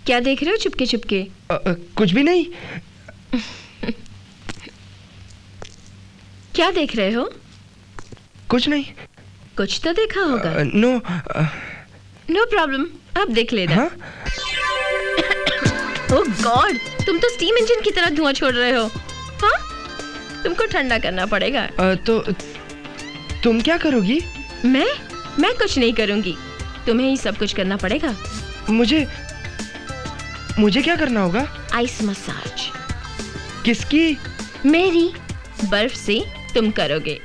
[SPEAKER 1] क्या देख रहे हो चुपके चुपके?
[SPEAKER 2] कुछ भी नहीं।
[SPEAKER 1] क्या देख रहे हो?
[SPEAKER 2] कुछ नहीं।
[SPEAKER 1] कुछ तो देखा होगा। नो प्रॉब्लम, आप देख लेना। ओह गॉड, तुम तो स्टीम इंजन की तरह धुआं छोड़ रहे हो। हाँ, तुमको ठंडा करना पड़ेगा।
[SPEAKER 2] तो तुम क्या करोगी?
[SPEAKER 1] मैं कुछ नहीं करूंगी, तुम्हें ही सब कुछ करना पड़ेगा।
[SPEAKER 2] मुझे क्या करना होगा?
[SPEAKER 1] Ice massage.
[SPEAKER 2] किसकी?
[SPEAKER 1] मेरी। बर्फ से तुम करोगे।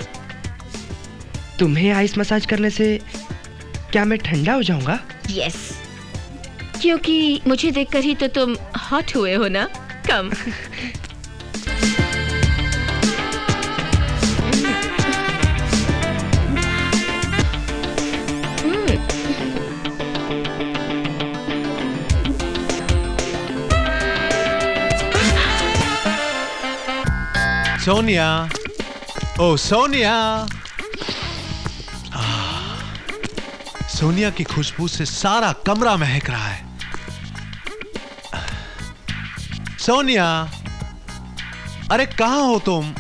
[SPEAKER 2] तुम्हें आइस मसाज करने से क्या मैं ठंडा हो जाऊंगा?
[SPEAKER 1] यस, क्योंकि मुझे देखकर ही तो तुम हॉट हुए हो ना। कम।
[SPEAKER 5] सोनिया, ओ सोनिया। सोनिया की खुशबू से सारा कमरा महक रहा है। सोनिया, अरे कहां हो तुम?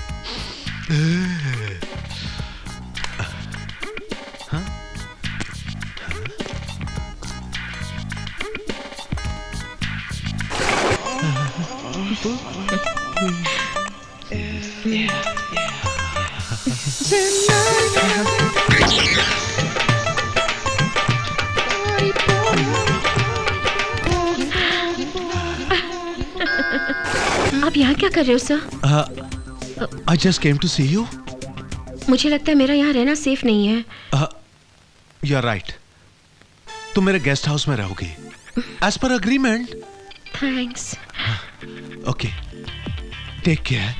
[SPEAKER 1] आप यहाँ क्या कर रहे हो sir?
[SPEAKER 5] I just came to see you.
[SPEAKER 1] मुझे लगता है मेरा यहाँ रहना सेफ नहीं है।
[SPEAKER 5] यू आर राइट, तुम मेरे गेस्ट हाउस में रहोगी as per agreement.
[SPEAKER 1] Thanks.
[SPEAKER 5] Okay, take care.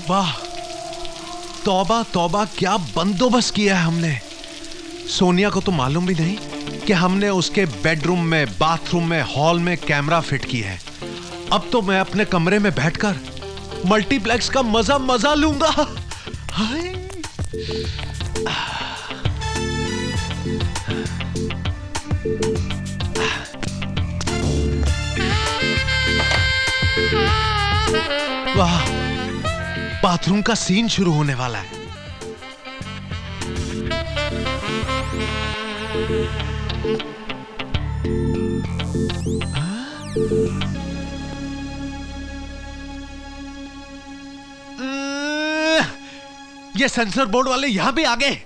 [SPEAKER 5] वाह, तौबा तौबा, क्या बंदोबस्त किया है हमने। सोनिया को तो मालूम भी नहीं कि हमने उसके बेडरूम में, बाथरूम में, हॉल में कैमरा फिट किया है। अब तो मैं अपने कमरे में बैठकर मल्टीप्लेक्स का मजा लूंगा। हाय। वाह, बाथरूम का सीन शुरू होने वाला है। ये सेंसर बोर्ड वाले यहां भी आ गए।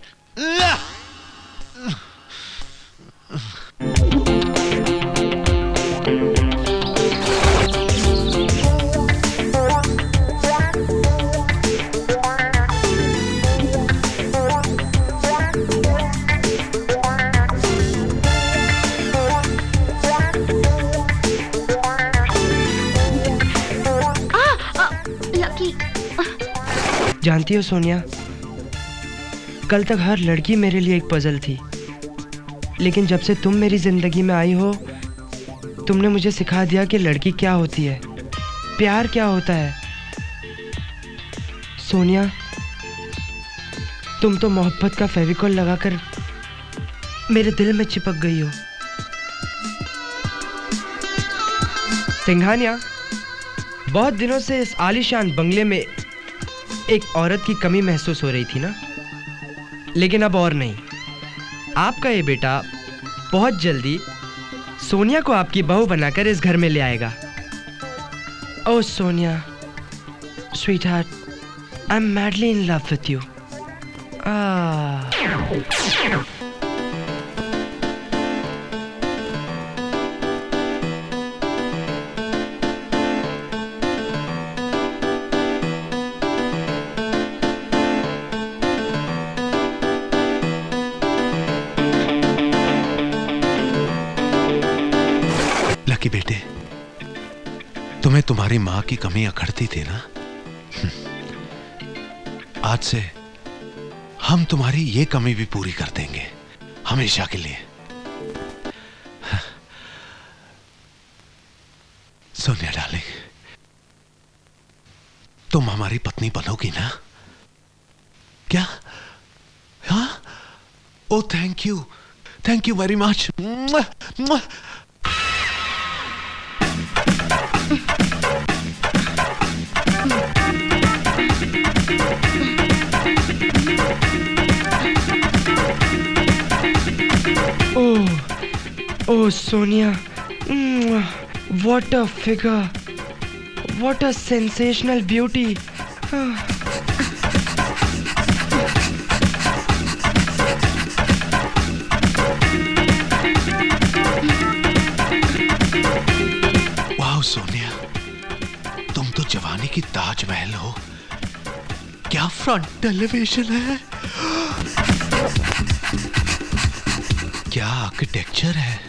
[SPEAKER 2] जानती हो सोनिया, कल तक हर लड़की मेरे लिए एक पजल थी, लेकिन जब से तुम मेरी जिंदगी में आई हो, तुमने मुझे सिखा दिया कि लड़की क्या होती है, प्यार क्या होता है। सोनिया, तुम तो मोहब्बत का फेविकॉल लगाकर मेरे दिल में चिपक गई हो। सिंघानिया, बहुत दिनों से इस आलीशान बंगले में एक औरत की कमी महसूस हो रही थी ना, लेकिन अब और नहीं। आपका ये बेटा बहुत जल्दी सोनिया को आपकी बहू बनाकर इस घर में ले आएगा। Oh Sonia, sweetheart, I am madly in love with you.
[SPEAKER 5] Lucky बेटे, तुम्हें तुम्हारी मां की कमी अखड़ती थी ना, आज से हम तुम्हारी ये कमी भी पूरी कर देंगे, हमेशा के लिए। सोनिया डार्लिंग, तुम हमारी पत्नी बनोगी ना? क्या? हाँ? Oh thank you very much.
[SPEAKER 2] Oh, Sonia, what a figure, what a sensational beauty.
[SPEAKER 5] वाह सोनिया, तुम तो जवानी की ताजमहल हो। क्या फ्रंट एलिवेशन है, क्या आर्किटेक्चर है।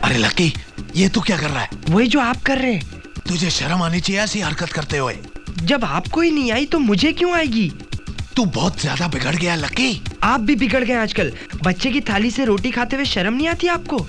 [SPEAKER 5] अरे लकी, ये तू क्या कर रहा है?
[SPEAKER 2] वही जो आप कर रहे हैं।
[SPEAKER 5] तुझे शर्म आनी चाहिए ऐसी हरकत करते हुए।
[SPEAKER 2] जब आपको ही नहीं आई तो मुझे क्यों आएगी?
[SPEAKER 5] तू बहुत ज्यादा बिगड़ गया लकी।
[SPEAKER 2] आप भी बिगड़ गए आजकल। बच्चे की थाली से रोटी खाते हुए शर्म नहीं आती आपको?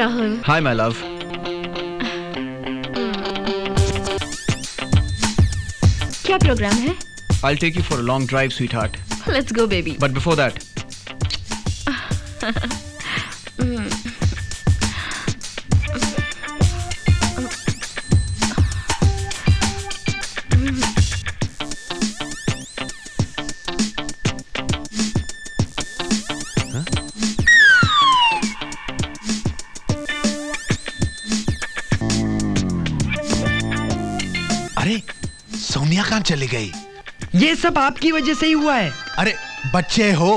[SPEAKER 1] राहुल।
[SPEAKER 7] Hi my love.
[SPEAKER 1] क्या प्रोग्राम है?
[SPEAKER 7] I'll take you for a long drive, sweetheart.
[SPEAKER 1] Let's go, baby.
[SPEAKER 7] But before that,
[SPEAKER 5] अरे सोनिया कहाँ चली गई?
[SPEAKER 2] ये सब आपकी वजह से ही हुआ है।
[SPEAKER 5] अरे बच्चे हो,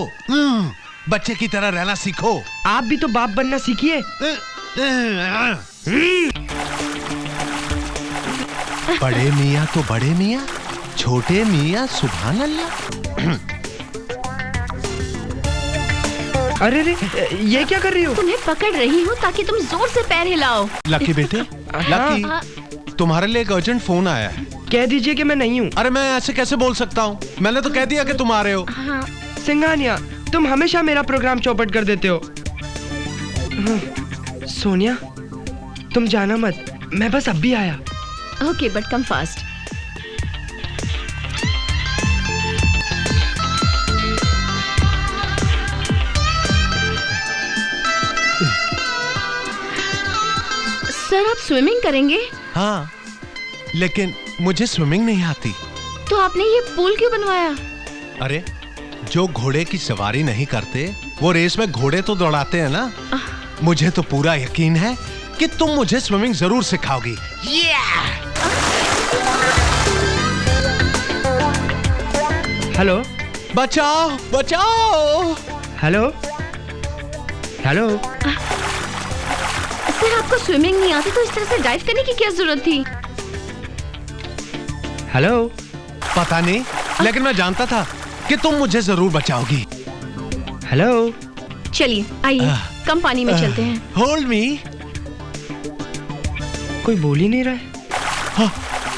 [SPEAKER 5] बच्चे की तरह रहना सीखो।
[SPEAKER 2] आप भी तो बाप बनना सीखिए।
[SPEAKER 5] बड़े मियाँ तो बड़े मियाँ, छोटे मियाँ सुभान अल्लाह।
[SPEAKER 2] अरे रे, ये क्या कर रही हो?
[SPEAKER 8] तुम्हें पकड़ रही हूँ ताकि तुम जोर से पैर हिलाओ।
[SPEAKER 5] लकी बेटे, लकी, तुम्हारे लिए एक अर्जेंट फोन आया है।
[SPEAKER 2] कह दीजिए कि मैं नहीं हूँ।
[SPEAKER 5] अरे मैं ऐसे कैसे बोल सकता हूँ? मैंने तो कह दिया कि तुम आ रहे हो।
[SPEAKER 2] सिंघानिया, तुम हमेशा मेरा प्रोग्राम चौपट कर देते हो। सोनिया, तुम जाना मत, मैं बस अब भी आया।
[SPEAKER 8] Okay, but come fast. Sir, आप स्विमिंग करेंगे?
[SPEAKER 5] हाँ, लेकिन मुझे स्विमिंग नहीं आती।
[SPEAKER 8] तो आपने ये पूल क्यों बनवाया?
[SPEAKER 5] अरे जो घोड़े की सवारी नहीं करते वो रेस में घोड़े तो दौड़ाते हैं ना। मुझे तो पूरा यकीन है कि तुम मुझे स्विमिंग जरूर सिखाओगी।
[SPEAKER 2] हेलो,
[SPEAKER 5] बचाओ बचाओ।
[SPEAKER 2] Hello hello.
[SPEAKER 8] सर, आपको स्विमिंग नहीं आती तो इस तरह से डाइव करने की क्या जरूरत थी?
[SPEAKER 2] हेलो।
[SPEAKER 5] पता नहीं, लेकिन मैं जानता था कि तुम मुझे जरूर बचाओगी।
[SPEAKER 2] हेलो।
[SPEAKER 8] चलिए आइए, कम पानी में चलते हैं।
[SPEAKER 5] Hold me.
[SPEAKER 2] कोई बोल ही नहीं रहा है।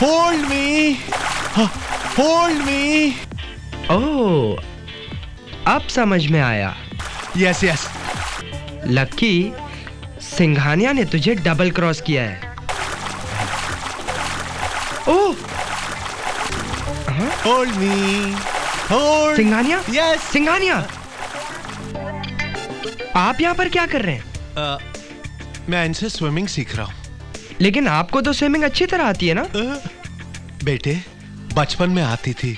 [SPEAKER 5] Hold me, hold me.
[SPEAKER 2] ओह, अब समझ में आया।
[SPEAKER 5] Yes yes.
[SPEAKER 2] लकी, सिंघानिया ने तुझे डबल क्रॉस किया है। Oh,
[SPEAKER 5] hold me, hold.
[SPEAKER 2] Singhania?
[SPEAKER 5] Yes.
[SPEAKER 2] Singhania, आप यहाँ पर क्या कर रहे हैं?
[SPEAKER 5] मैं इनसे स्विमिंग सीख रहा हूँ।
[SPEAKER 2] लेकिन आपको तो स्विमिंग अच्छी तरह आती है ना?
[SPEAKER 5] बेटे, बचपन में आती थी,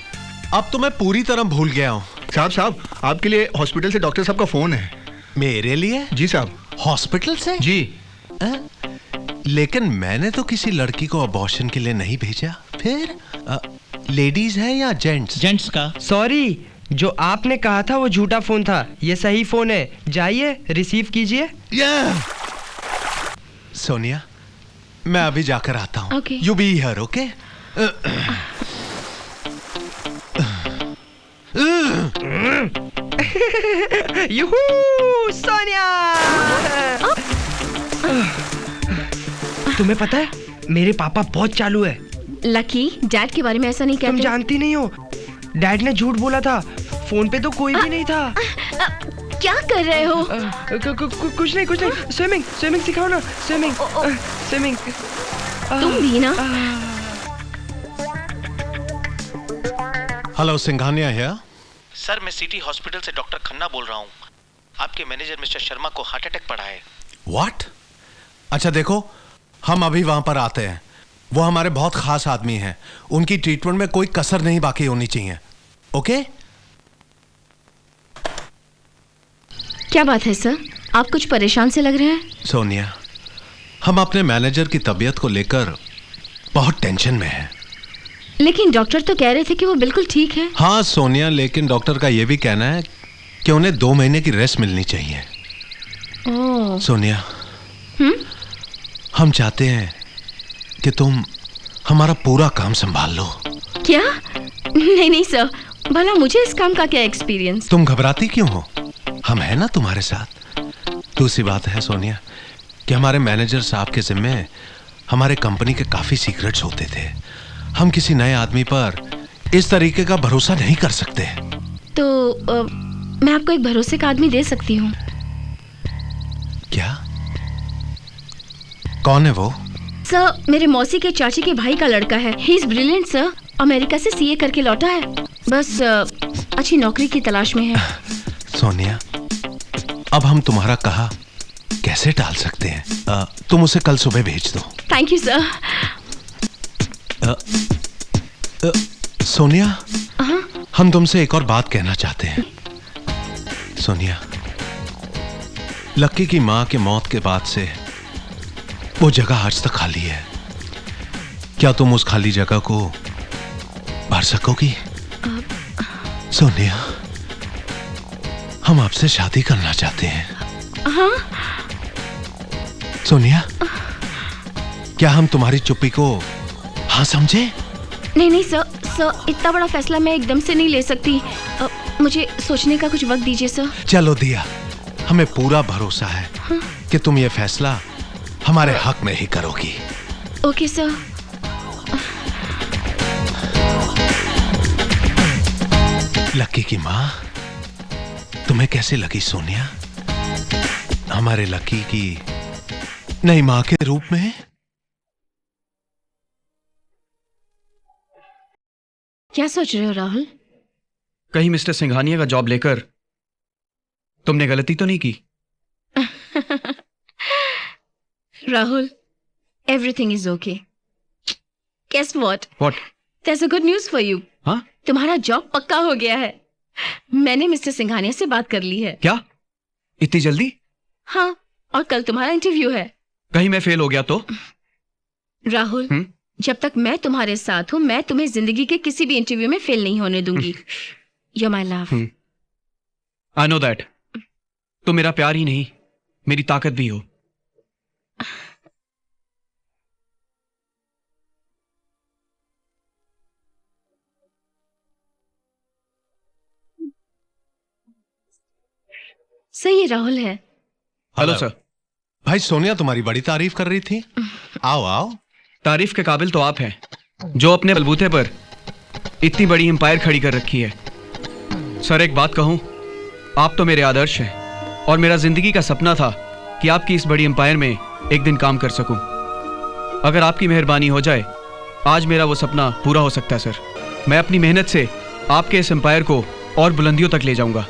[SPEAKER 5] अब तो मैं पूरी तरह भूल गया हूँ।
[SPEAKER 7] साहब, आपके लिए हॉस्पिटल से डॉक्टर साहब का फोन है।
[SPEAKER 5] मेरे लिए?
[SPEAKER 7] जी साहब।
[SPEAKER 5] हॉस्पिटल से?
[SPEAKER 7] जी।
[SPEAKER 5] लेकिन मैंने तो किसी लड़की को अबॉर्शन के लिए नहीं भेजा। फिर लेडीज है या जेंट्स?
[SPEAKER 10] जेंट्स का।
[SPEAKER 2] सॉरी, जो आपने कहा था वो झूठा फोन था, ये सही फोन है। जाइए, रिसीव कीजिए।
[SPEAKER 5] सोनिया, मैं अभी जाकर आता हूँ।
[SPEAKER 8] Okay.
[SPEAKER 5] You be here, okay?
[SPEAKER 2] Yoohoo, Sonia! तुम्हें पता है, मेरे पापा बहुत चालू है।
[SPEAKER 8] लकी, डैड के बारे में ऐसा नहीं कहते।
[SPEAKER 2] तुम जानती नहीं हो, डैड ने झूठ बोला था। फोन पे तो कोई भी नहीं था।
[SPEAKER 8] क्या कर रहे हो?
[SPEAKER 2] कुछ नहीं, कुछ नहीं। स्विमिंग, स्विमिंग सिखाओ ना। Swimming, swimming.
[SPEAKER 8] तुम भी ना।
[SPEAKER 5] हेलो, सिंघानिया है?
[SPEAKER 11] सर, मैं सिटी हॉस्पिटल से डॉक्टर खन्ना बोल रहा हूँ। आपके मैनेजर मिस्टर शर्मा को हार्ट अटैक पड़ा है।
[SPEAKER 5] व्हाट? अच्छा देखो, हम अभी वहां पर आते हैं। वो हमारे बहुत खास आदमी हैं। उनकी ट्रीटमेंट में कोई कसर नहीं बाकी होनी चाहिए। ओके?
[SPEAKER 8] क्या बात है सर, आप कुछ परेशान से लग रहे हैं।
[SPEAKER 5] सोनिया, हम अपने मैनेजर की तबीयत को लेकर बहुत टेंशन में हैं।
[SPEAKER 8] लेकिन डॉक्टर तो कह रहे थे कि वो बिल्कुल ठीक है।
[SPEAKER 5] हाँ सोनिया, लेकिन डॉक्टर का यह भी कहना है कि उन्हें 2 महीने की रेस्ट मिलनी चाहिए।
[SPEAKER 8] ओह।
[SPEAKER 5] सोनिया, हम चाहते हैं कि तुम हमारा पूरा काम संभाल लो।
[SPEAKER 8] क्या? नहीं नहीं सर, भला मुझे इस काम का क्या एक्सपीरियंस।
[SPEAKER 5] तुम घबराती क्यों हो? हम हैं ना तुम्हारे साथ। दूसरी बात है सोनिया कि हमारे मैनेजर साहब के जिम्मे हमारे कंपनी के काफी सीक्रेट्स होते थे। हम किसी नए आदमी पर इस तरीके का भरोसा नहीं कर सकते।
[SPEAKER 8] तो मैं आपको एक भरोसे का आदमी दे सकती हूँ।
[SPEAKER 5] क्या? कौन है वो?
[SPEAKER 8] सर, मेरे मौसी के चाची के भाई का लड़का है। He is brilliant sir. America से सीए करके लौटा है। बस अच्छी नौकरी की तलाश में है।
[SPEAKER 5] सोनिया, अब हम तुम्हारा कहा कैसे टाल सकते हैं? तुम उसे कल सुबह भेज दो।
[SPEAKER 8] Thank you sir.
[SPEAKER 5] सोनिया, हम तुमसे एक और बात कहना चाहते हैं। सोनिया, लक्की की मां के मौत के बाद से वो जगह आज तक खाली है। क्या तुम उस खाली जगह को भर सकोगी? सोनिया, हम आपसे शादी करना चाहते हैं।
[SPEAKER 8] हाँ?
[SPEAKER 5] सोनिया, क्या हम तुम्हारी चुप्पी को हाँ समझे?
[SPEAKER 8] नहीं सर, इतना बड़ा फैसला मैं एकदम से नहीं ले सकती। मुझे सोचने का कुछ वक्त दीजिए सर।
[SPEAKER 5] चलो दिया, हमें पूरा भरोसा है कि तुम ये फैसला हमारे हक में ही करोगी।
[SPEAKER 8] Okay sir.
[SPEAKER 5] लक्की की माँ, तुम्हें कैसे लगी सोनिया? हमारे लक्की की नई माँ के रूप में?
[SPEAKER 8] क्या सोच रहे हो राहुल?
[SPEAKER 12] कहीं मिस्टर सिंघानिया का जॉब लेकर तुमने गलती तो नहीं की?
[SPEAKER 8] Rahul, everything is okay. Guess what?
[SPEAKER 12] What?
[SPEAKER 8] There is a good news for you.
[SPEAKER 12] हाँ?
[SPEAKER 8] तुम्हारा जॉब पक्का हो गया है। मैंने मिस्टर सिंघानिया से बात कर ली है।
[SPEAKER 12] क्या? इतनी जल्दी?
[SPEAKER 8] हाँ, और कल तुम्हारा इंटरव्यू है।
[SPEAKER 12] कहीं मैं फेल हो गया तो?
[SPEAKER 8] राहुल, जब तक मैं तुम्हारे साथ हूं, मैं तुम्हें जिंदगी के किसी भी इंटरव्यू में फेल नहीं होने दूंगी। You my love.
[SPEAKER 12] I know that. तुम मेरा प्यार ही नहीं, मेरी ताकत भी हो।
[SPEAKER 8] सही राहुल है।
[SPEAKER 12] Hello sir.
[SPEAKER 5] भाई, सोनिया तुम्हारी बड़ी तारीफ कर रही थी। आओ आओ।
[SPEAKER 12] तारीफ के काबिल तो आप हैं, जो अपने बलबूते पर इतनी बड़ी एम्पायर खड़ी कर रखी है। सर, एक बात कहूं, आप तो मेरे आदर्श हैं और मेरा जिंदगी का सपना था कि आपकी इस बड़ी एम्पायर में एक दिन काम कर सकूं। अगर आपकी मेहरबानी हो जाए, आज मेरा वो सपना पूरा हो सकता है सर। मैं अपनी मेहनत से आपके इस एम्पायर को और बुलंदियों तक ले जाऊंगा।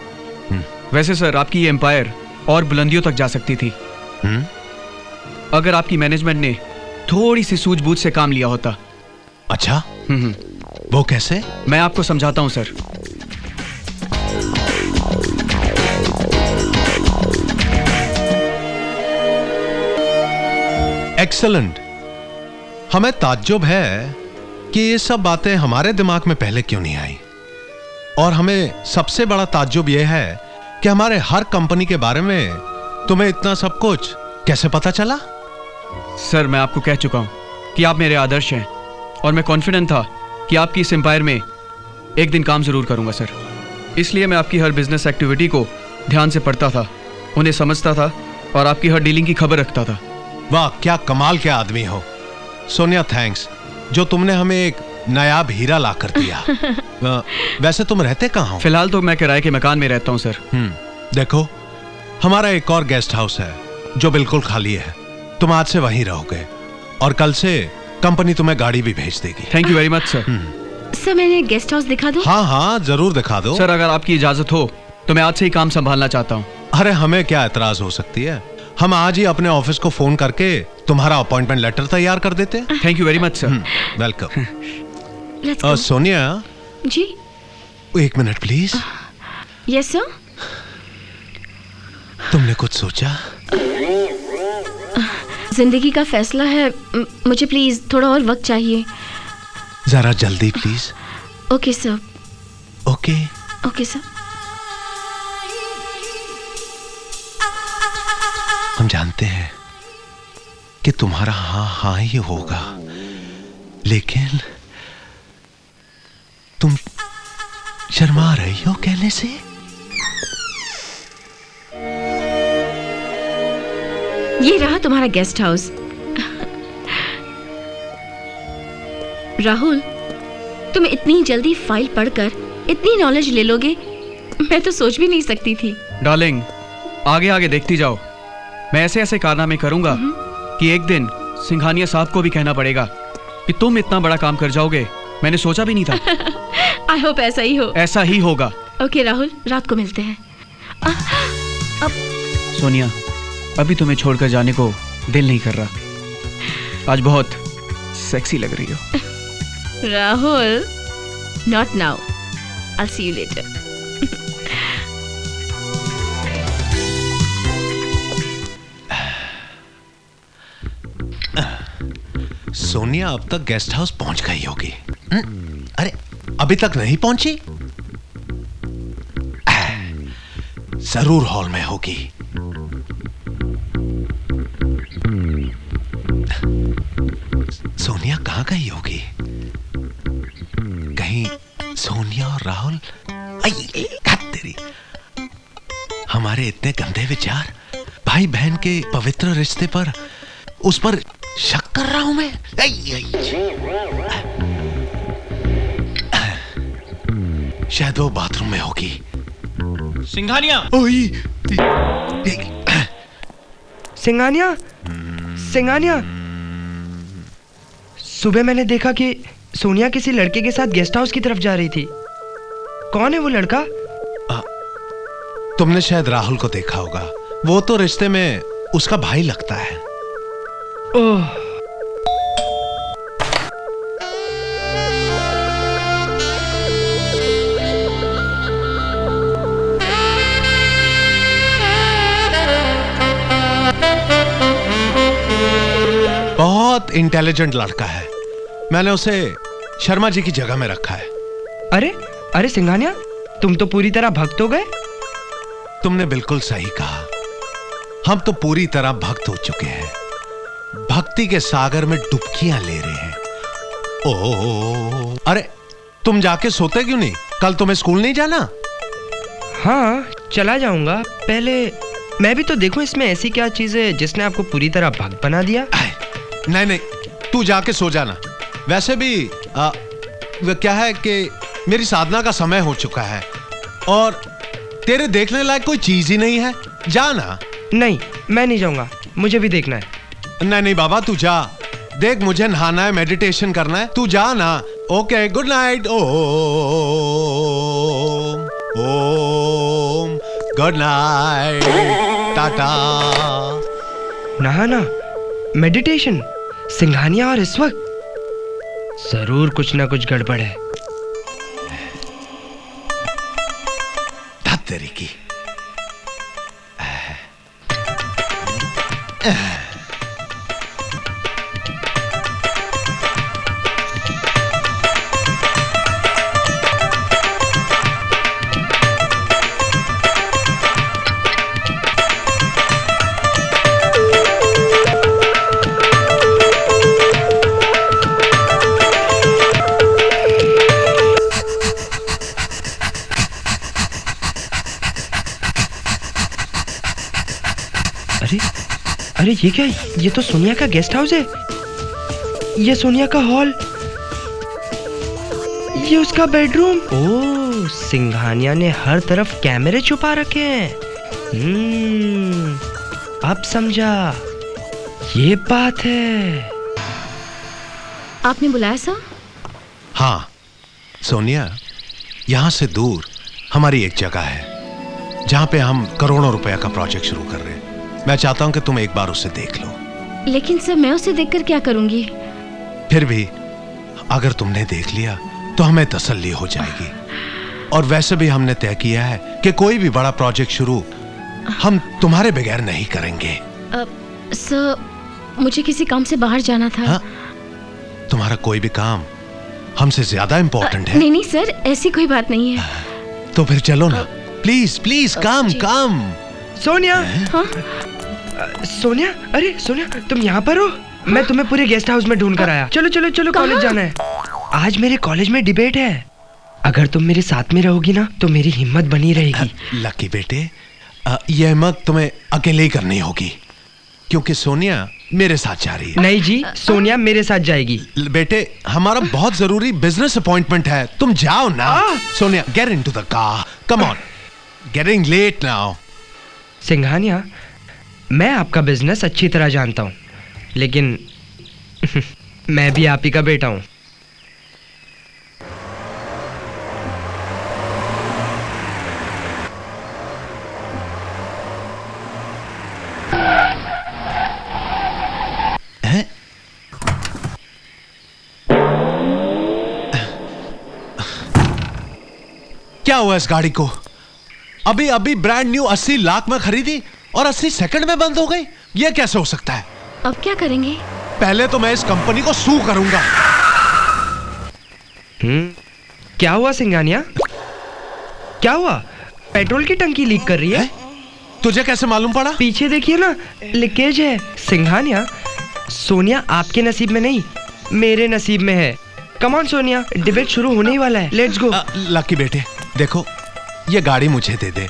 [SPEAKER 12] वैसे सर, आपकी ये एम्पायर और बुलंदियों तक जा सकती थी अगर आपकी मैनेजमेंट ने थोड़ी सी सूझबूझ से काम लिया होता।
[SPEAKER 5] अच्छा? वो कैसे?
[SPEAKER 12] मैं आपको समझाता हूं सर।
[SPEAKER 5] एक्सीलेंट। हमें ताज्जुब है कि ये सब बातें हमारे दिमाग में पहले क्यों नहीं आई, और हमें सबसे बड़ा ताज्जुब यह है कि हमारे हर कंपनी के बारे में तुम्हें इतना सब कुछ कैसे पता चला?
[SPEAKER 12] सर, मैं आपको कह चुका हूं कि आप मेरे आदर्श हैं और मैं कॉन्फिडेंट था कि आपकी इस एम्पायर में एक दिन काम जरूर करूंगा सर। इसलिए मैं आपकी हर बिजनेस एक्टिविटी को ध्यान से पढ़ता था, उन्हें समझता था और आपकी हर डीलिंग की खबर रखता था।
[SPEAKER 5] वाह, क्या कमाल के आदमी हो सोनिया। थैंक्स, जो तुमने हमें एक नायाब हीरा ला कर दिया। वैसे तुम रहते कहाँ हो?
[SPEAKER 12] फिलहाल तो मैं किराए के मकान में रहता हूँ सर।
[SPEAKER 5] देखो, हमारा एक और गेस्ट हाउस है जो बिल्कुल खाली है। तुम आज से वहीं रहोगे और कल से कंपनी तुम्हें गाड़ी भी भेज देगी।
[SPEAKER 12] Thank you very much sir.
[SPEAKER 8] Sir, मैंने गेस्ट हाउस दिखा दूं?
[SPEAKER 5] हाँ हाँ, जरूर दिखा दो।
[SPEAKER 12] सर, अगर आपकी इजाजत हो तो मैं आज से ही काम संभालना चाहता हूँ।
[SPEAKER 5] अरे, हमें क्या एतराज हो सकती है। हम आज ही अपने ऑफिस को फोन करके तुम्हारा अपॉइंटमेंट लेटर तैयार कर देते हैं।
[SPEAKER 12] Thank you very much sir.
[SPEAKER 5] Welcome. Sonia
[SPEAKER 8] ji,
[SPEAKER 5] एक मिनट प्लीज।
[SPEAKER 8] Yes sir.
[SPEAKER 5] तुमने कुछ सोचा?
[SPEAKER 8] जिंदगी का फैसला है, मुझे प्लीज थोड़ा और वक्त चाहिए।
[SPEAKER 5] जरा जल्दी please.
[SPEAKER 8] Okay sir.
[SPEAKER 5] Okay
[SPEAKER 8] okay sir.
[SPEAKER 5] हम जानते हैं कि तुम्हारा हाँ हाँ ही होगा, लेकिन तुम शर्मा रही हो कहने से।
[SPEAKER 8] ये रहा तुम्हारा गेस्ट हाउस। राहुल, तुम इतनी जल्दी फाइल पढ़कर इतनी नॉलेज ले लोगे, मैं तो सोच भी नहीं सकती थी।
[SPEAKER 12] डार्लिंग, आगे आगे देखती जाओ। मैं ऐसे ऐसे कारनामे करूंगा कि एक दिन सिंघानिया साहब को भी कहना पड़ेगा कि तुम इतना बड़ा काम कर जाओगे। मैंने सोचा भी नहीं था।
[SPEAKER 1] आई होप ऐसा ही हो।
[SPEAKER 12] ऐसा ही होगा।
[SPEAKER 1] ओके राहुल, रात को मिलते हैं।
[SPEAKER 12] सोनिया, अभी तुम्हें छोड़कर जाने को दिल नहीं कर रहा। आज बहुत सेक्सी लग रही हो।
[SPEAKER 1] Rahul, not now. I'll see you later.
[SPEAKER 5] Sonia अब तक गेस्ट हाउस पहुंच गई होगी। अरे अभी तक नहीं पहुंची? जरूर हॉल में होगी। सोनिया कहां गई होगी? कहीं सोनिया और राहुल? तेरी हमारे इतने गंदे विचार, भाई बहन के पवित्र रिश्ते पर, उस पर शक कर रहा हूं मैं। शायद वो बाथरूम में होगी।
[SPEAKER 11] सिंघानिया।
[SPEAKER 2] सिंघानिया, सिंघानिया, सुबह मैंने देखा कि सोनिया किसी लड़के के साथ गेस्ट हाउस की तरफ जा रही थी। कौन है वो लड़का?
[SPEAKER 5] तुमने शायद राहुल को देखा होगा। वो तो रिश्ते में उसका भाई लगता है।
[SPEAKER 2] ओह,
[SPEAKER 5] बहुत इंटेलिजेंट लड़का है। मैंने उसे शर्मा जी की जगह में रखा है।
[SPEAKER 2] अरे अरे सिंघानिया, तुम तो पूरी तरह भक्त हो गए।
[SPEAKER 5] तुमने बिल्कुल सही कहा। हम तो पूरी तरह भक्त हो चुके हैं। भक्ति के सागर में डुबकियां ले रहे हैं। ओह, अरे तुम जाके सोते क्यों नहीं? कल तुम्हें स्कूल नहीं जाना?
[SPEAKER 2] हाँ, चला जाऊंगा। पहले मैं भी तो देखूं इसमें ऐसी क्या चीज है जिसने आपको पूरी तरह भक्त बना दिया।
[SPEAKER 5] नहीं नहीं, तू जाके सो जाना। वैसे भी क्या है कि मेरी साधना का समय हो चुका है और तेरे देखने लायक कोई चीज ही नहीं है। जाना।
[SPEAKER 2] नहीं, मैं नहीं जाऊंगा, मुझे भी देखना है।
[SPEAKER 5] नहीं नहीं बाबा, तू जा। देख, मुझे नहाना है, मेडिटेशन करना है। तू जा ना। Okay, good night. Om Om, good night, टाटा।
[SPEAKER 2] नहाना, मेडिटेशन, सिंघानिया और इस वक्त जरूर कुछ ना कुछ गड़बड़ है।
[SPEAKER 5] तेरी की
[SPEAKER 2] अरे ये क्या? ये तो सोनिया का गेस्ट हाउस है। ये सोनिया का हॉल, ये उसका बेडरूम। ओह, सिंघानिया ने हर तरफ कैमरे छुपा रखे हैं। अब समझा, ये बात है।
[SPEAKER 8] आपने बुलाया सर?
[SPEAKER 5] हाँ सोनिया, यहाँ से दूर हमारी एक जगह है जहाँ पे हम करोड़ों रुपए का प्रोजेक्ट शुरू कर रहे हैं। मैं चाहता हूँ कि तुम एक बार उसे देख लो।
[SPEAKER 8] लेकिन सर, मैं उसे देखकर क्या करूंगी?
[SPEAKER 5] फिर भी अगर तुमने देख लिया तो हमें तसल्ली हो जाएगी। और वैसे भी हमने तय किया है कि कोई भी बड़ा प्रोजेक्ट शुरू हम तुम्हारे बगैर नहीं करेंगे।
[SPEAKER 8] सर, मुझे किसी काम से बाहर जाना था।
[SPEAKER 5] हाँ? तुम्हारा कोई भी काम हमसे ज्यादा इम्पोर्टेंट है?
[SPEAKER 8] नहीं नहीं सर, ऐसी कोई बात नहीं है।
[SPEAKER 5] तो फिर चलो ना, प्लीज प्लीज, कम कम।
[SPEAKER 2] सोनिया। हाँ? सोनिया, अरे सोनिया, तुम यहाँ पर हो? मैं तुम्हें पूरे गेस्ट हाउस में ढूंढ कर आया। चलो चलो चलो, कॉलेज जाना है। आज मेरे कॉलेज में डिबेट है। अगर तुम मेरे साथ में रहोगी ना तो मेरी हिम्मत बनी रहेगी।
[SPEAKER 5] लकी बेटे, ये हिम्मत तुम्हें अकेले ही करनी होगी क्योंकि सोनिया मेरे साथ जा रही है।
[SPEAKER 2] नहीं जी, सोनिया मेरे साथ जाएगी।
[SPEAKER 5] बेटे, हमारा बहुत जरूरी बिजनेस अपॉइंटमेंट है, तुम जाओ ना। Sonia, get into the car, come on, getting late now.
[SPEAKER 2] Singhania, मैं आपका बिजनेस अच्छी तरह जानता हूँ, लेकिन मैं भी आप ही का बेटा हूँ।
[SPEAKER 5] क्या हुआ इस गाड़ी को? अभी अभी ब्रांड न्यू 80 लाख में खरीदी और 80 सेकंड में बंद हो गई। ये कैसे हो सकता है?
[SPEAKER 8] अब क्या करेंगे?
[SPEAKER 5] पहले तो मैं इस कंपनी को सू करूंगा।
[SPEAKER 2] क्या हुआ सिंघानिया? क्या हुआ? पेट्रोल की टंकी लीक कर रही है?
[SPEAKER 5] तुझे कैसे मालूम पड़ा?
[SPEAKER 2] पीछे देखिए ना, लीकेज है। सिंघानिया, सोनिया आपके नसीब में नहीं, मेरे नसीब में है। कम ऑन सोनिया, डिबेट शुरू होने ही वाला है। Let's go.
[SPEAKER 5] लकी बेटे, देखो ये गाड़ी मुझे दे दे।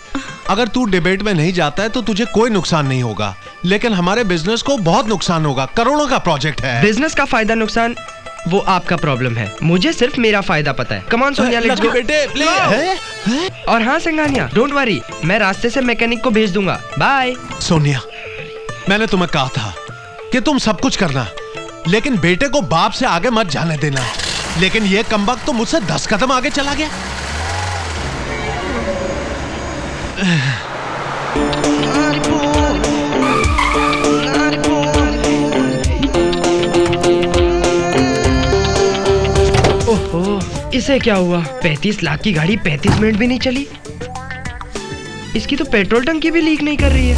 [SPEAKER 5] अगर तू डिबेट में नहीं जाता है तो तुझे कोई नुकसान नहीं होगा, लेकिन हमारे बिजनेस को बहुत नुकसान होगा। करोड़ों का प्रोजेक्ट है।
[SPEAKER 2] बिजनेस का फायदा नुकसान वो आपका प्रॉब्लम है, मुझे सिर्फ मेरा फायदा पता है। Come on Sonia, let's go
[SPEAKER 5] बेटे, प्लीज।
[SPEAKER 2] और हाँ सिंघानिया, डोंट वरी, मैं रास्ते से मैकेनिक को भेज दूंगा। बाय।
[SPEAKER 5] सोनिया, मैंने तुम्हें कहा था कि तुम सब कुछ करना, लेकिन बेटे को बाप से आगे मत जाने देना। लेकिन ये कमबख्त तो मुझसे 10 कदम आगे चला गया।
[SPEAKER 2] ओहो, इसे क्या हुआ? 35 लाख की गाड़ी 35 मिनट भी नहीं चली। इसकी तो पेट्रोल टंकी भी लीक नहीं कर रही है।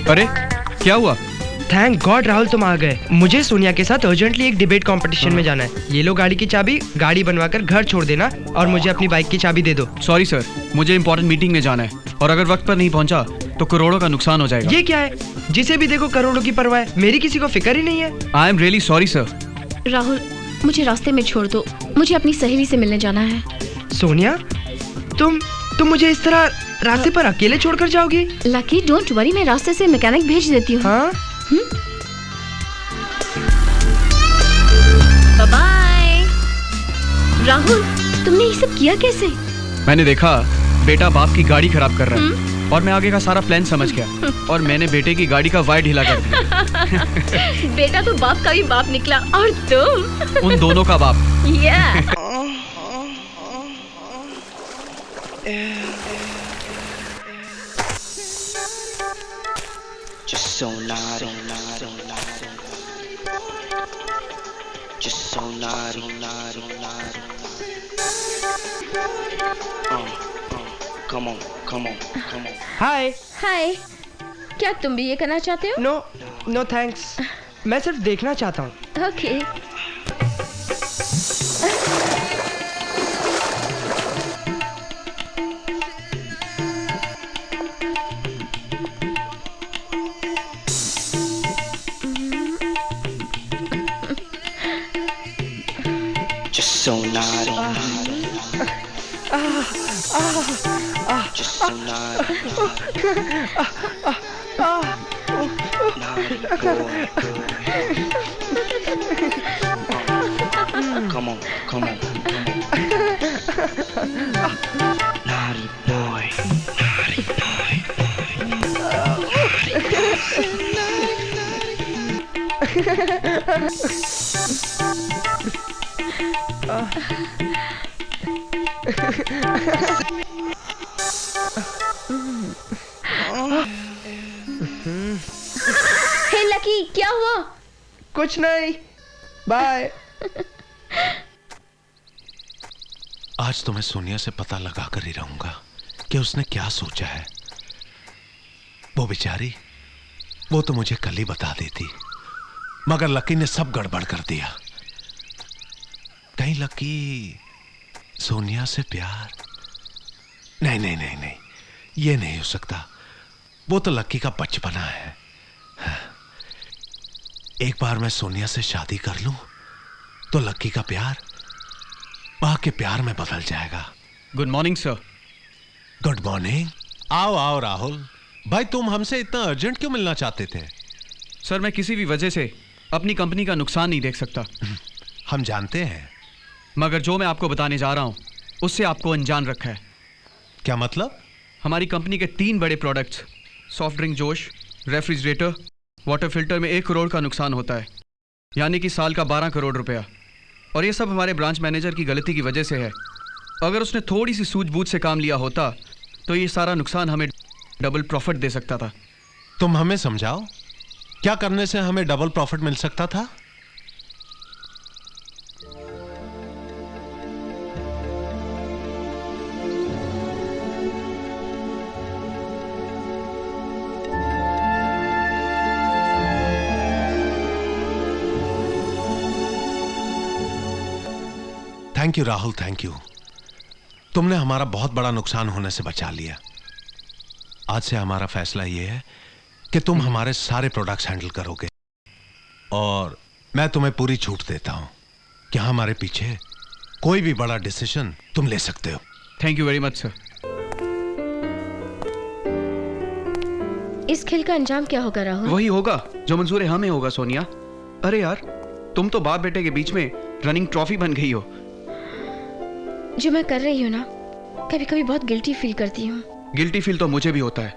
[SPEAKER 12] अरे क्या हुआ?
[SPEAKER 2] थैंक गॉड राहुल तुम आ गए। मुझे सोनिया के साथ अर्जेंटली एक डिबेट कंपटीशन में जाना है। ये लो गाड़ी की चाबी, गाड़ी बनवाकर घर छोड़ देना और मुझे अपनी बाइक की चाबी दे दो।
[SPEAKER 12] सॉरी सर, मुझे इंपॉर्टेंट मीटिंग में जाना है और अगर वक्त पर नहीं पहुंचा तो करोड़ों का नुकसान हो जाएगा।
[SPEAKER 2] ये क्या है? जिसे भी देखो करोड़ों की परवाह है, मेरी किसी को फिक्र ही नहीं है।
[SPEAKER 12] I am really sorry sir.
[SPEAKER 8] Rahul, मुझे रास्ते में छोड़ दो, मुझे अपनी सहेली से मिलने जाना है।
[SPEAKER 2] सोनिया, तुम मुझे इस तरह रास्ते पर अकेले छोड़कर जाओगी?
[SPEAKER 8] लकी डोंट वरी, मैं रास्ते से मैकेनिक भेज देती हूँ।
[SPEAKER 2] हाँ?
[SPEAKER 8] बाय। राहुल, तुमने ये सब किया कैसे?
[SPEAKER 12] मैंने देखा बेटा बाप की गाड़ी खराब कर रहा है और मैं आगे का सारा प्लान समझ गया और मैंने बेटे की गाड़ी का वायर ढीला कर दिया।
[SPEAKER 8] बेटा तो बाप का भी बाप निकला और तुम
[SPEAKER 12] उन दोनों का बाप।
[SPEAKER 13] Just so naughty, just so naughty, come on, come on, come on.
[SPEAKER 2] हाय।
[SPEAKER 8] हाय, क्या तुम भी ये करना चाहते हो?
[SPEAKER 2] नो नो थैंक्स, मैं सिर्फ देखना चाहता हूँ।
[SPEAKER 8] Okay.
[SPEAKER 13] Just so naughty, just so naughty, naughty boy. Come on, come on, naughty boy, naughty boy.
[SPEAKER 8] Hey lucky, क्या हुआ?
[SPEAKER 2] कुछ नहीं, बाय।
[SPEAKER 5] आज तो मैं सोनिया से पता लगा कर ही रहूंगा कि उसने क्या सोचा है। वो बेचारी, वो तो मुझे कल ही बता देती, मगर लकी ने सब गड़बड़ कर दिया। कहीं लकी सोनिया से प्यार? नहीं नहीं नहीं नहीं, ये नहीं हो सकता। वो तो लकी का बचपना है। एक बार मैं सोनिया से शादी कर लूं तो लकी का प्यार मां के प्यार में बदल जाएगा।
[SPEAKER 12] Good morning sir.
[SPEAKER 5] Good morning. आओ आओ राहुल भाई, तुम हमसे इतना अर्जेंट क्यों मिलना चाहते थे?
[SPEAKER 12] सर, मैं किसी भी वजह से अपनी कंपनी का नुकसान नहीं देख सकता।
[SPEAKER 5] हम जानते हैं,
[SPEAKER 12] मगर जो मैं आपको बताने जा रहा हूं उससे आपको अनजान रखा है।
[SPEAKER 5] क्या मतलब?
[SPEAKER 12] हमारी कंपनी के 3 बड़े प्रोडक्ट्स सॉफ्ट ड्रिंक जोश, रेफ्रिजरेटर, वाटर फिल्टर में 1 करोड़ का नुकसान होता है, यानी कि साल का 12 करोड़ रुपया। और ये सब हमारे ब्रांच मैनेजर की गलती की वजह से है। अगर उसने थोड़ी सी सूझबूझ से काम लिया होता तो ये सारा नुकसान हमें डबल प्रॉफिट दे सकता था।
[SPEAKER 5] तुम हमें समझाओ, क्या करने से हमें डबल प्रॉफिट मिल सकता था? Thank you Rahul, thank you. तुमने हमारा बहुत बड़ा नुकसान होने से बचा लिया। आज से हमारा फैसला यह है कि तुम हमारे सारे प्रोडक्ट्स हैंडल करोगे, और मैं तुम्हें पूरी छूट देता हूं कि हमारे पीछे कोई भी बड़ा डिसीजन तुम ले सकते हो।
[SPEAKER 12] Thank you very much sir.
[SPEAKER 8] इस खेल का अंजाम क्या होगा राहुल?
[SPEAKER 12] वही होगा जो मंजूर हमें होगा सोनिया। अरे यार, तुम तो बाप बेटे के बीच में रनिंग ट्रॉफी बन गई हो।
[SPEAKER 8] जो मैं कर रही हूँ ना, कभी कभी बहुत गिल्टी फील करती हूँ।
[SPEAKER 12] गिल्टी फील तो मुझे भी होता है,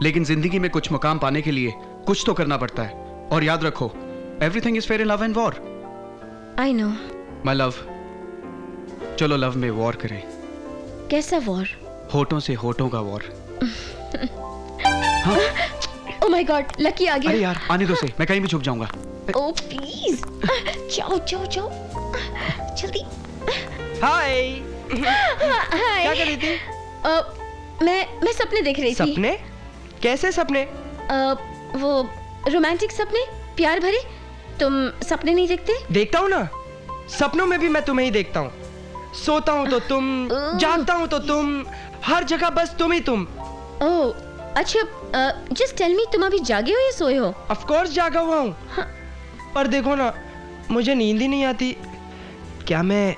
[SPEAKER 12] लेकिन जिंदगी में कुछ मुकाम पाने के लिए कुछ तो करना पड़ता है। और याद रखो, everything is fair in love and war.
[SPEAKER 8] I know
[SPEAKER 12] my love, चलो लव में वॉर करें।
[SPEAKER 8] कैसा वॉर?
[SPEAKER 12] होठों से होठों का war.
[SPEAKER 8] Oh my God, Lucky आ गया।
[SPEAKER 12] अरे यार, आने दो से, मैं कहीं भी छुप जाऊंगा।
[SPEAKER 8] ओह प्लीज, जाओ जाओ जाओ जल्दी।
[SPEAKER 2] हाय।
[SPEAKER 8] हाय।
[SPEAKER 2] क्या कर रही थी?
[SPEAKER 8] मैं सपने देख रही थी।
[SPEAKER 2] सपने? कैसे सपने?
[SPEAKER 8] वो रोमांटिक सपने, प्यार भरे। तुम सपने नहीं देखते?
[SPEAKER 2] देखता हूँ ना, सपनों में भी मैं तुम्हें ही देखता हूँ। सोता हूँ तो तुम, जागता हूँ तो तुम, हर जगह बस तुम ही तुम।
[SPEAKER 8] ओह अच्छा, जस्ट टेल मी, तुम अभी जागे हो या सोए हो?
[SPEAKER 2] ऑफ कोर्स जागा हुआ हूँ।
[SPEAKER 8] हाँ।
[SPEAKER 2] पर देखो ना, मुझे नींद ही नहीं आती। क्या मैं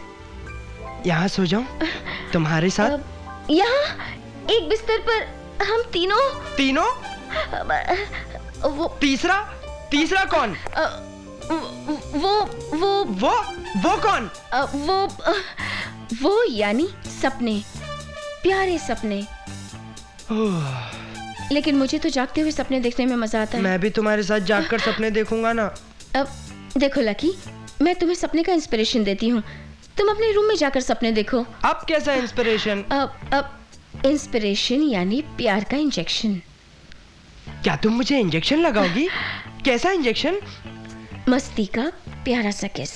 [SPEAKER 2] यहाँ सो जाऊं तुम्हारे साथ?
[SPEAKER 8] यहाँ एक बिस्तर पर हम तीनों?
[SPEAKER 2] तीनों?
[SPEAKER 8] वो
[SPEAKER 2] तीसरा कौन? वो कौन?
[SPEAKER 8] वो यानी सपने, प्यारे सपने। लेकिन मुझे तो जागते हुए सपने देखने में मजा आता है।
[SPEAKER 2] मैं भी तुम्हारे साथ जागकर सपने देखूंगा ना।
[SPEAKER 8] अब देखो लकी, मैं तुम्हें सपने का इंस्पिरेशन देती हूँ, तुम अपने रूम में जाकर सपने देखो।
[SPEAKER 2] अब कैसा इंस्पिरेशन?
[SPEAKER 8] अब इंस्पिरेशन यानी प्यार का इंजेक्शन।
[SPEAKER 2] क्या तुम मुझे इंजेक्शन लगाओगी? कैसा इंजेक्शन?
[SPEAKER 8] मस्ती का प्यारा सा kiss.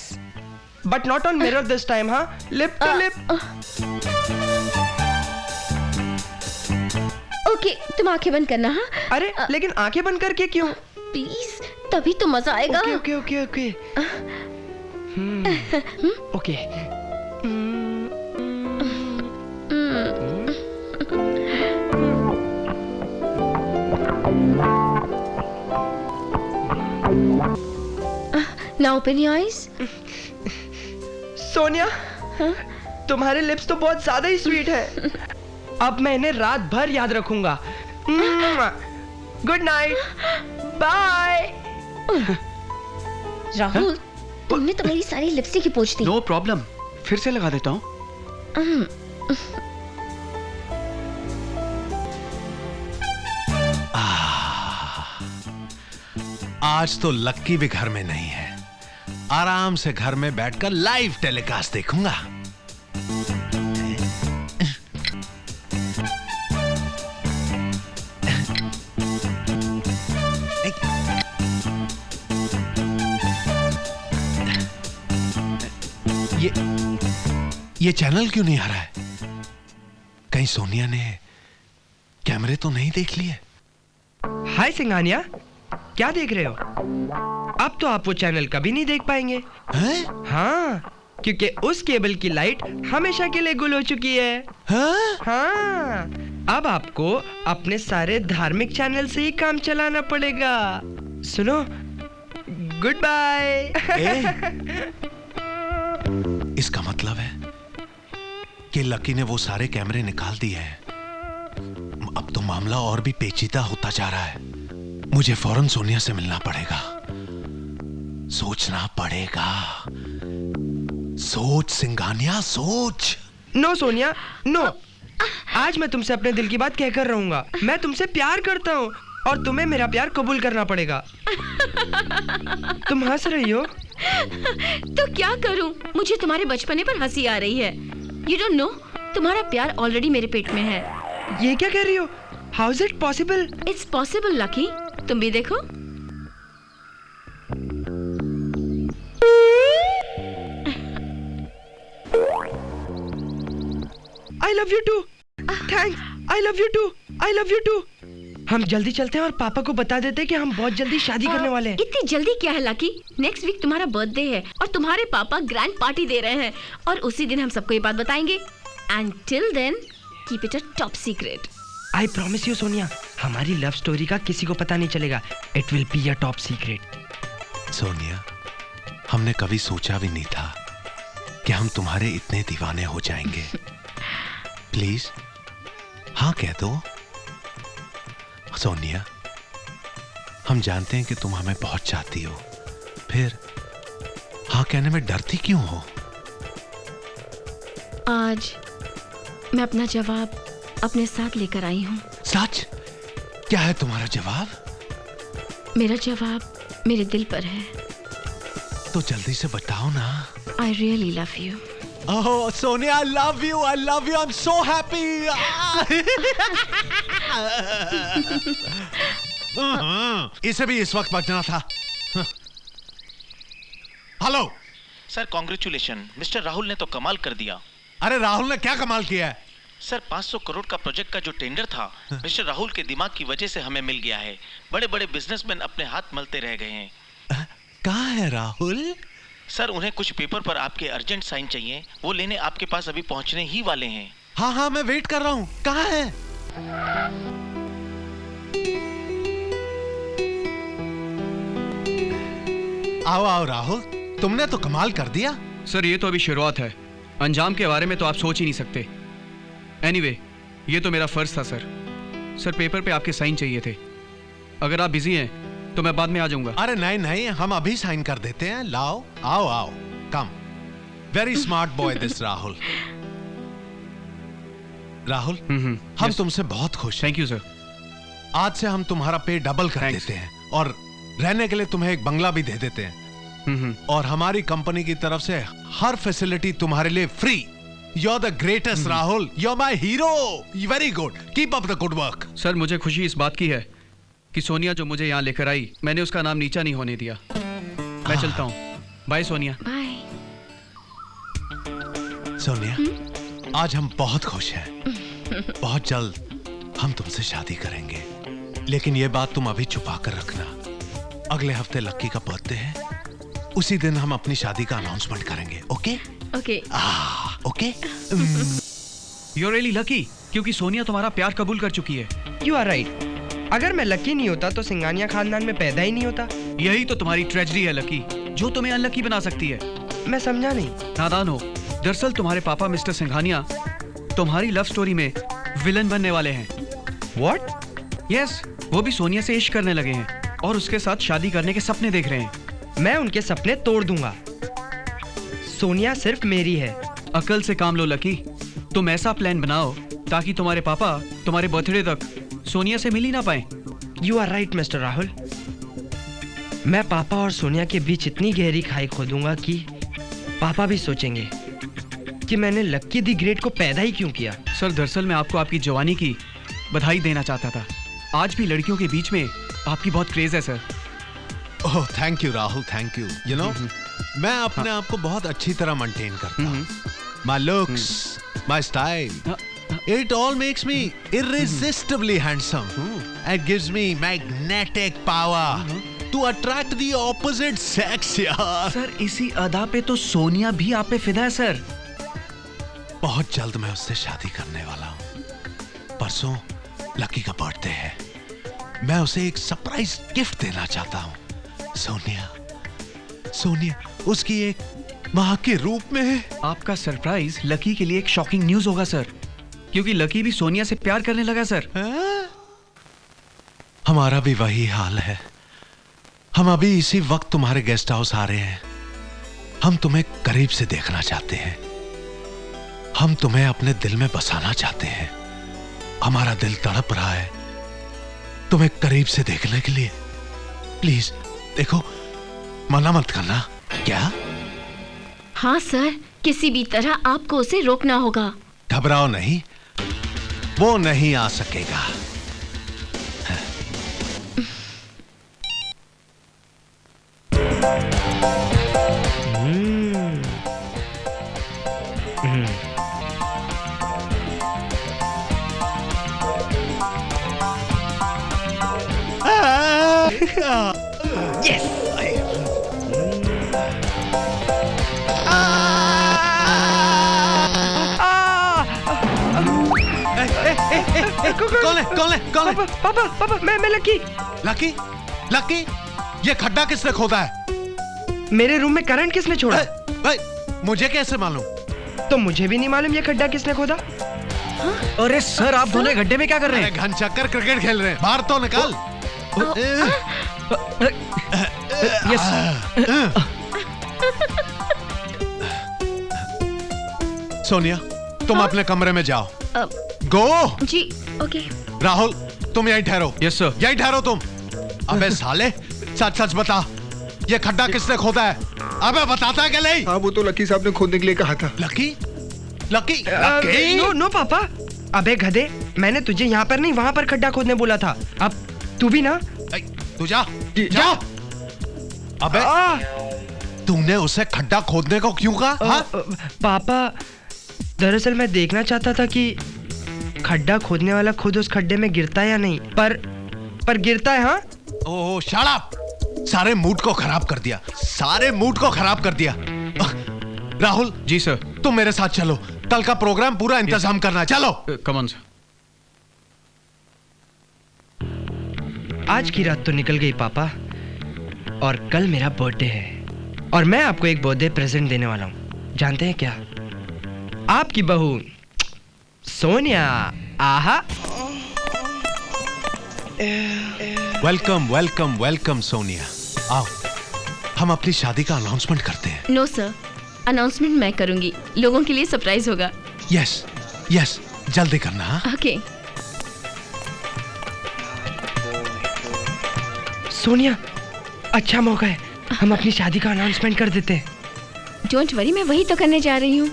[SPEAKER 2] But not on mirror this time, हाँ? Lip to lip.
[SPEAKER 8] ओके, तुम आंखें बंद करना। हाँ?
[SPEAKER 2] अरे लेकिन आंखें बंद करके क्यों?
[SPEAKER 8] प्लीज, तभी तो मजा आएगा।
[SPEAKER 2] Okay okay okay okay. Okay.
[SPEAKER 8] Now open your eyes.
[SPEAKER 2] Sonia, तुम्हारे लिप्स तो बहुत ज्यादा ही स्वीट है। अब मैं इन्हें रात भर याद रखूंगा। Good night, bye.
[SPEAKER 8] राहुल, तुमने तो मेरी सारी लिपस्टिक ही पोंछ दी।
[SPEAKER 12] नो प्रॉब्लम, फिर से लगा देता हूँ।
[SPEAKER 5] आज तो लक्की भी घर में नहीं है, आराम से घर में बैठकर लाइव टेलीकास्ट देखूंगा। ये चैनल क्यों नहीं आ रहा है? कहीं सोनिया ने कैमरे तो नहीं देख लिए?
[SPEAKER 2] हाय सिंघानिया, क्या देख रहे हो? अब तो आप वो चैनल कभी नहीं देख पाएंगे।
[SPEAKER 5] हैं?
[SPEAKER 2] हाँ, क्योंकि उस केबल की लाइट हमेशा के लिए गुल हो चुकी है।
[SPEAKER 5] हाँ?
[SPEAKER 2] हाँ, अब आपको अपने सारे धार्मिक चैनल से ही काम चलाना पड़ेगा। सुनो, गुड बाय।
[SPEAKER 5] इसका मतलब है कि लकी ने वो सारे कैमरे निकाल दिए हैं। अब तो मामला और भी पेचीदा होता जा रहा है। मुझे फौरन सोनिया से मिलना पड़ेगा, सोचना पड़ेगा। सोच सिंघानिया, सोच।
[SPEAKER 2] No Sonia, no. आज मैं तुमसे अपने दिल की बात कहकर रहूंगा। मैं तुमसे प्यार करता हूँ और तुम्हें मेरा प्यार कबूल करना पड़ेगा। तुम हंस रही हो?
[SPEAKER 8] तो क्या करूं? मुझे तुम्हारे बचपने पर हंसी आ रही है। You don't know, तुम्हारा प्यार ऑलरेडी मेरे पेट में है।
[SPEAKER 2] ये क्या कह रही हो? How is it possible?
[SPEAKER 8] It's possible, lucky. तुम भी देखो।
[SPEAKER 2] I love you too. Thanks. I love you too. I love you too. हम जल्दी चलते हैं और पापा को बता देते हैं कि हम बहुत जल्दी शादी करने वाले हैं।
[SPEAKER 8] इतनी जल्दी क्या है लकी? नेक्स्ट वीक तुम्हारा बर्थडे है और तुम्हारे पापा ग्रैंड पार्टी दे रहे हैं और उसी दिन हम सबको ये बात बताएंगे। And till then keep it a top secret.
[SPEAKER 2] I promise you Sonia, हमारी लव स्टोरी का किसी को पता नहीं चलेगा। It will be a top secret.
[SPEAKER 5] Sonia, हमने कभी सोचा भी नहीं था कि हम तुम्हारे इतने दीवाने हो जाएंगे। प्लीज हाँ कह दो। सोनिया, हम जानते हैं कि तुम हमें बहुत चाहती हो, फिर हाँ कहने में डरती क्यों हो?
[SPEAKER 8] आज मैं अपना जवाब अपने साथ लेकर आई हूँ।
[SPEAKER 5] सच? क्या है तुम्हारा जवाब?
[SPEAKER 8] मेरा जवाब मेरे दिल पर है।
[SPEAKER 5] तो जल्दी से बताओ ना।
[SPEAKER 8] I really love you.
[SPEAKER 5] Oh, Sonia, I love you. I love you. I'm so happy. इसे भी इस वक्त बजना था। Hello
[SPEAKER 11] sir, congratulation. Mister Rahul ने तो कमाल कर दिया।
[SPEAKER 5] अरे राहुल ने क्या कमाल किया है?
[SPEAKER 11] सर, 500 करोड़ का प्रोजेक्ट का जो टेंडर था, मिस्टर राहुल के दिमाग की वजह से हमें मिल गया है। बड़े बड़े बिजनेसमैन अपने हाथ मलते रह गए हैं।
[SPEAKER 5] कहाँ है राहुल?
[SPEAKER 11] सर, उन्हें कुछ पेपर पर आपके अर्जेंट साइन चाहिए। वो लेने आपके पास अभी पहुंचने ही वाले हैं।
[SPEAKER 5] हाँ हाँ, मैं वेट कर रहा हूँ। कहाँ है? आओ आओ राहुल, तुमने तो कमाल कर दिया।
[SPEAKER 12] सर, ये तो अभी शुरुआत है। अंजाम के बारे में तो आप सोच ही नहीं सकते। एनीवे, ये तो मेरा फर्ज था सर। सर, पेपर पे आपके साइन चाहिए थे। अगर आप बिजी हैं तो मैं बाद में आ जाऊंगा।
[SPEAKER 5] अरे नहीं नहीं, हम अभी साइन कर देते हैं। लाओ, आओ आओ, come. Very smart boy this Rahul. Rahul, हम तुमसे बहुत खुश हैं।
[SPEAKER 12] Thank you sir.
[SPEAKER 5] आज से हम तुम्हारा पे डबल कर देते हैं और रहने के लिए तुम्हें एक बंगला भी दे देते हैं। और हमारी कंपनी की तरफ से हर फैसिलिटी तुम्हारे लिए free. You are the greatest Rahul. You are my hero. Very good, keep up the good work.
[SPEAKER 12] Sir, मुझे खुशी इस बात की है कि सोनिया जो मुझे यहाँ लेकर आई, मैंने उसका नाम नीचा नहीं होने दिया। मैं चलता हूँ। बाय सोनिया।
[SPEAKER 8] बाय।
[SPEAKER 5] सोनिया, आज हम बहुत खुश हैं। बहुत जल्द हम तुमसे शादी करेंगे, लेकिन ये बात तुम अभी छुपा कर रखना। अगले हफ्ते लक्की का बर्थडे है, उसी दिन हम अपनी शादी का अनाउंसमेंट करेंगे। Okay
[SPEAKER 8] okay
[SPEAKER 5] okay.
[SPEAKER 12] You are really lucky, क्योंकि सोनिया तुम्हारा प्यार कबूल कर चुकी है।
[SPEAKER 2] You are right. अगर मैं लकी नहीं होता तो सिंघानिया खानदान में पैदा ही नहीं होता।
[SPEAKER 12] यही तो तुम्हारी ट्रेजेडी है लकी, जो तुम्हें अनलकी बना सकती है।
[SPEAKER 2] मैं समझा नहीं।
[SPEAKER 12] नादान हो। दरअसल तुम्हारे पापा मिस्टर सिंघानिया तुम्हारी लव स्टोरी में विलन बनने वाले हैं।
[SPEAKER 2] What?
[SPEAKER 12] यस, वो भी सोनिया से इश्क करने लगे हैं और उसके साथ शादी करने के सपने देख रहे हैं।
[SPEAKER 2] मैं उनके सपने तोड़ दूंगा। सोनिया सिर्फ मेरी है।
[SPEAKER 12] अकल से काम लो लकी। तुम ऐसा प्लान बनाओ ताकि तुम्हारे पापा तुम्हारे बर्थडे तक सोनिया से मिल ही ना पाए।
[SPEAKER 2] You are right mister Rahul. मैं पापा और सोनिया के बीच इतनी गहरी खाई खोदूंगा कि पापा भी सोचेंगे कि मैंने लक्की दी ग्रेट को पैदा ही क्यों किया।
[SPEAKER 12] सर, दरअसल मैं आपको आपकी जवानी की बधाई देना चाहता था। आज भी लड़कियों के बीच में आपकी बहुत क्रेज है sir.
[SPEAKER 5] Oh thank you Rahul, thank you. You know, मैं अपने आप को बहुत अच्छी तरह मेंटेन करता हूँ। My looks, my style, it all makes me irresistibly handsome and gives me magnetic power to attract the opposite sex यार।
[SPEAKER 12] सर, इसी अदा पे तो सोनिया भी आप पे फिदा है सर।
[SPEAKER 5] बहुत जल्द मैं उससे शादी करने वाला हूँ। परसों लकी का बर्थडे है, मैं उसे एक सरप्राइज गिफ्ट देना चाहता हूँ। सोनिया, सोनिया उसकी एक माँ के रूप में।
[SPEAKER 12] आपका सरप्राइज लकी के लिए एक शॉकिंग न्यूज होगा सर, क्योंकि लकी भी सोनिया से प्यार करने लगा सर।
[SPEAKER 5] हमारा भी वही हाल है। हम अभी इसी वक्त तुम्हारे गेस्ट हाउस आ रहे हैं। हम तुम्हें करीब से देखना चाहते हैं। हम तुम्हें अपने दिल में बसाना चाहते हैं। हमारा दिल तड़प रहा है तुम्हें करीब से देखने के लिए। प्लीज देखो, मना मत करना। क्या?
[SPEAKER 8] हाँ सर, किसी भी तरह आपको उसे रोकना होगा।
[SPEAKER 5] घबराओ नहीं, वो नहीं आ सकेगा।
[SPEAKER 2] Yes!
[SPEAKER 5] कौन है?
[SPEAKER 2] पापा, मैं लकी।
[SPEAKER 5] लकी, ये खड्डा किसने खोदा है?
[SPEAKER 2] मेरे रूम में करंट किसने छोड़ा?
[SPEAKER 5] भाई, मुझे कैसे मालूम?
[SPEAKER 2] तो मुझे भी नहीं मालूम ये खड्डा किसने खोदा।
[SPEAKER 12] अरे सर, आप दोनों गड्ढे में क्या कर रहे हैं?
[SPEAKER 5] घन चक्कर क्रिकेट खेल रहे हैं। बाहर तो निकाल।
[SPEAKER 12] यस।
[SPEAKER 5] सोनिया, तुम अपने कमरे में जाओ। गो।
[SPEAKER 8] जी, ओके।
[SPEAKER 5] राहुल, तुम यहीं ठहरो।
[SPEAKER 12] Yes sir.
[SPEAKER 5] यहीं ठहरो तुम। अबे साले, सच सच बता, ये खड्डा किसने खोदा है? अबे बताता है कि नहीं?
[SPEAKER 7] हाँ, वो तो लकी साहब ने खोदने के लिए कहा था।
[SPEAKER 5] लकी?
[SPEAKER 2] नो पापा। अबे गधे, मैंने तुझे यहाँ पर नहीं वहाँ पर खड्डा खोदने बोला था। अब तू भी ना।
[SPEAKER 5] तू जा। अबे तूने उसे खड्डा खोदने को क्यों कहा?
[SPEAKER 2] पापा, दरअसल मैं देखना चाहता था कि खड्डा खोदने वाला खुद उस खड्डे में गिरता है या नहीं। पर गिरता है। हाँ।
[SPEAKER 5] ओह शट अप! सारे मूड को खराब कर दिया। राहुल
[SPEAKER 12] जी सर।
[SPEAKER 5] तुम मेरे साथ चलो, कल का प्रोग्राम पूरा इंतजाम करना है। चलो।
[SPEAKER 12] Come on sir.
[SPEAKER 2] आज की रात तो निकल गई पापा, और कल मेरा बर्थडे है, और मैं आपको एक बर्थडे प्रेजेंट देने वाला हूँ। जानते हैं क्या? आपकी बहू सोनिया। आहा।
[SPEAKER 5] वेलकम सोनिया। आओ, हम अपनी शादी का अनाउंसमेंट करते हैं।
[SPEAKER 8] नो सर, अनाउंसमेंट मैं करूंगी। लोगों के लिए सरप्राइज होगा।
[SPEAKER 5] यस, जल्दी करना। हाँ?
[SPEAKER 8] ओके।
[SPEAKER 2] सोनिया, अच्छा मौका है, हम अपनी शादी का अनाउंसमेंट कर देते हैं।
[SPEAKER 8] डोंट वरी, मैं वही तो करने जा रही हूँ।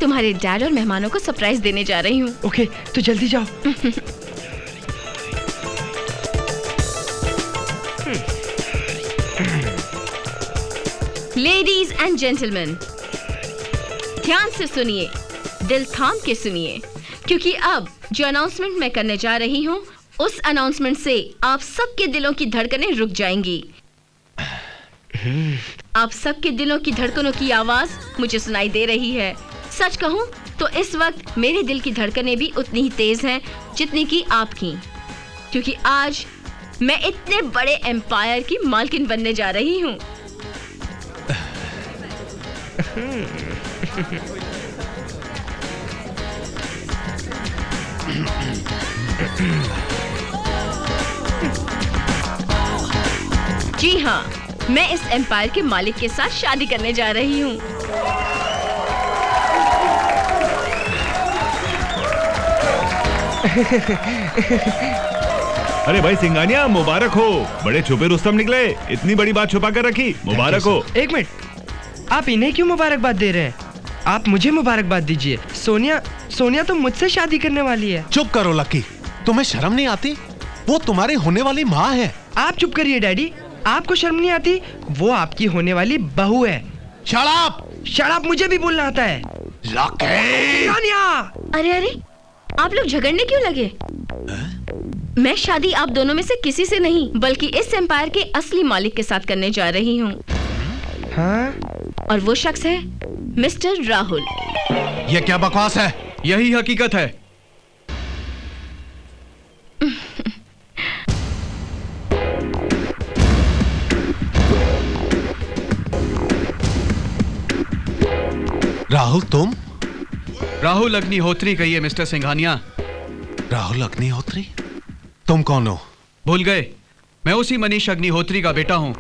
[SPEAKER 8] तुम्हारे डैड और मेहमानों को सरप्राइज देने जा रही हूँ।
[SPEAKER 2] ओके, तो जल्दी जाओ।
[SPEAKER 8] लेडीज एंड जेंटलमैन, ध्यान से सुनिए, दिल थाम के सुनिए, क्योंकि अब जो अनाउंसमेंट मैं करने जा रही हूँ, उस अनाउंसमेंट से आप सबके दिलों की धड़कनें रुक जाएंगी। आप सबके दिलों की धड़कनों की आवाज मुझे सुनाई दे रही है। सच कहूँ तो इस वक्त मेरे दिल की धड़कनें भी उतनी ही तेज हैं जितनी की आपकी, क्योंकि आज मैं इतने बड़े एम्पायर की मालकिन बनने जा रही हूँ। जी हाँ, मैं इस एम्पायर के मालिक के साथ शादी करने जा रही हूँ।
[SPEAKER 4] अरे भाई सिंघानिया, मुबारक हो। बड़े छुपे रुस्तम निकले, इतनी बड़ी बात छुपा कर रखी। मुबारक हो।
[SPEAKER 2] एक मिनट, आप इन्हें क्यों मुबारकबाद दे रहे हैं? आप मुझे मुबारकबाद दीजिए। सोनिया तो मुझसे शादी करने वाली है।
[SPEAKER 5] चुप करो लकी, तुम्हें शर्म नहीं आती? वो तुम्हारी होने वाली माँ है।
[SPEAKER 2] आप चुप करिए डैडी, आपको शर्म नहीं आती? वो आपकी होने वाली बहू है।
[SPEAKER 5] Shut up!
[SPEAKER 2] मुझे भी बोलना आता है।
[SPEAKER 8] अरे, आप लोग झगड़ने क्यों लगे? मैं शादी आप दोनों में से किसी से नहीं, बल्कि इस एम्पायर के असली मालिक के साथ करने जा रही हूँ।
[SPEAKER 2] हाँ?
[SPEAKER 8] और वो शख्स है मिस्टर राहुल।
[SPEAKER 5] ये क्या बकवास है?
[SPEAKER 12] यही हकीकत है।
[SPEAKER 5] राहुल, तुम?
[SPEAKER 12] राहुल अग्निहोत्री कहिए मिस्टर सिंघानिया।
[SPEAKER 5] राहुल अग्निहोत्री? तुम कौन हो?
[SPEAKER 12] भूल गए? मैं उसी मनीष अग्निहोत्री का बेटा हूं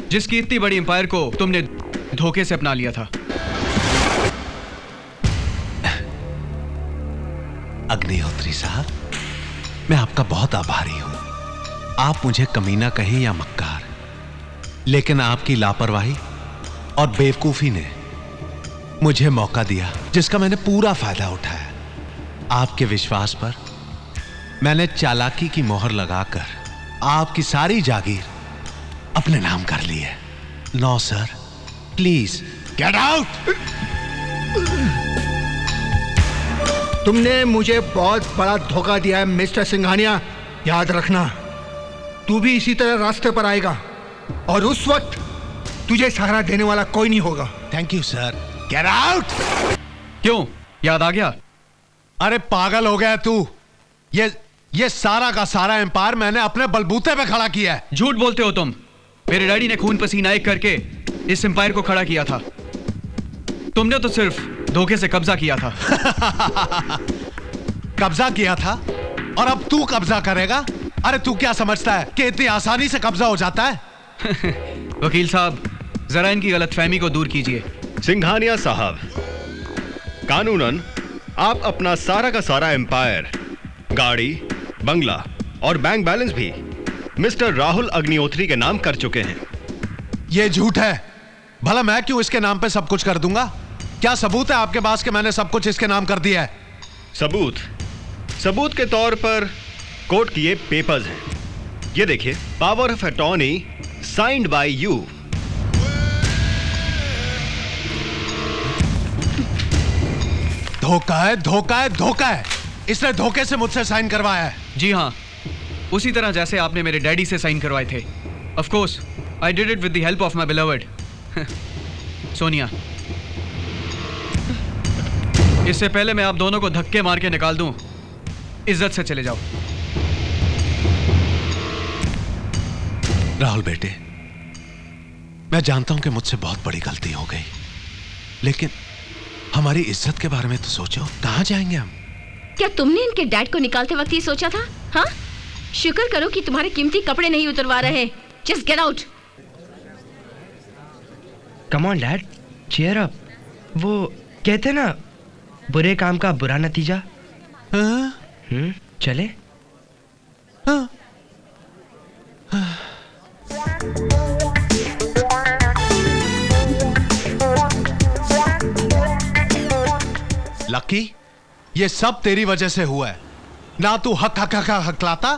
[SPEAKER 12] जिसकी इतनी बड़ी एम्पायर को तुमने धोखे से अपना लिया था।
[SPEAKER 5] अग्निहोत्री साहब, मैं आपका बहुत आभारी हूं। आप मुझे कमीना कहें या मक्कार, लेकिन आपकी लापरवाही और बेवकूफी ने मुझे मौका दिया जिसका मैंने पूरा फायदा उठाया। आपके विश्वास पर मैंने चालाकी की मोहर लगाकर आपकी सारी जागीर अपने नाम कर ली है। No sir, please get out.
[SPEAKER 7] तुमने मुझे बहुत बड़ा धोखा दिया है मिस्टर सिंघानिया। याद रखना, तू भी इसी तरह रास्ते पर आएगा और उस वक्त तुझे सहारा देने वाला कोई नहीं होगा।
[SPEAKER 5] Thank you sir, get out.
[SPEAKER 12] क्यों, याद आ गया?
[SPEAKER 5] अरे पागल हो गया तू? ये सारा का सारा एम्पायर मैंने अपने बलबूते पे खड़ा किया है।
[SPEAKER 12] झूठ बोलते हो तुम। मेरे डैडी ने खून पसीना एक करके इस एम्पायर को खड़ा किया था। तुमने तो सिर्फ धोखे से कब्जा किया था।
[SPEAKER 5] कब्जा किया था और अब तू कब्जा करेगा? अरे तू क्या समझता है कि इतनी आसानी से कब्जा हो जाता है?
[SPEAKER 12] वकील साहब, जरा इनकी गलतफहमी को दूर कीजिए।
[SPEAKER 6] सिंघानिया साहब, कानूनन आप अपना सारा का सारा एम्पायर, गाड़ी, बंगला और बैंक बैलेंस भी मिस्टर राहुल अग्निहोत्री के नाम कर चुके हैं।
[SPEAKER 5] यह झूठ है। भला मैं क्यों इसके नाम पे सब कुछ कर दूंगा? क्या सबूत है आपके पास कि मैंने सब कुछ इसके नाम कर दिया है?
[SPEAKER 6] सबूत के तौर पर कोर्ट की ये पेपर्स हैं। ये देखिए, power of attorney signed by you.
[SPEAKER 5] धोखा है, धोखा है, धोखा है। इसने धोखे से मुझसे साइन करवाया है।
[SPEAKER 12] जी हाँ, उसी तरह जैसे आपने मेरे डैडी से साइन करवाए थे। Of course I did it with the help of my beloved Sonia. इससे पहले मैं आप दोनों को धक्के मार के निकाल दूं, इज्जत से चले जाओ।
[SPEAKER 5] राहुल बेटे, मैं जानता हूं कि मुझसे बहुत बड़ी गलती हो गई, लेकिन हमारी इज्जत के बारे में तो सोचो। कहां जाएंगे हम?
[SPEAKER 8] क्या तुमने इनके डैड को निकालते वक्त ये सोचा था? हाँ, शुक्र करो कि तुम्हारे कीमती कपड़े नहीं उतरवा रहे। Just get out.
[SPEAKER 2] Come on dad, cheer up. वो कहते ना, बुरे काम का बुरा नतीजा। चले?
[SPEAKER 5] लकी, ये सब तेरी वजह से हुआ है। ना तू हक हक हक हकलाता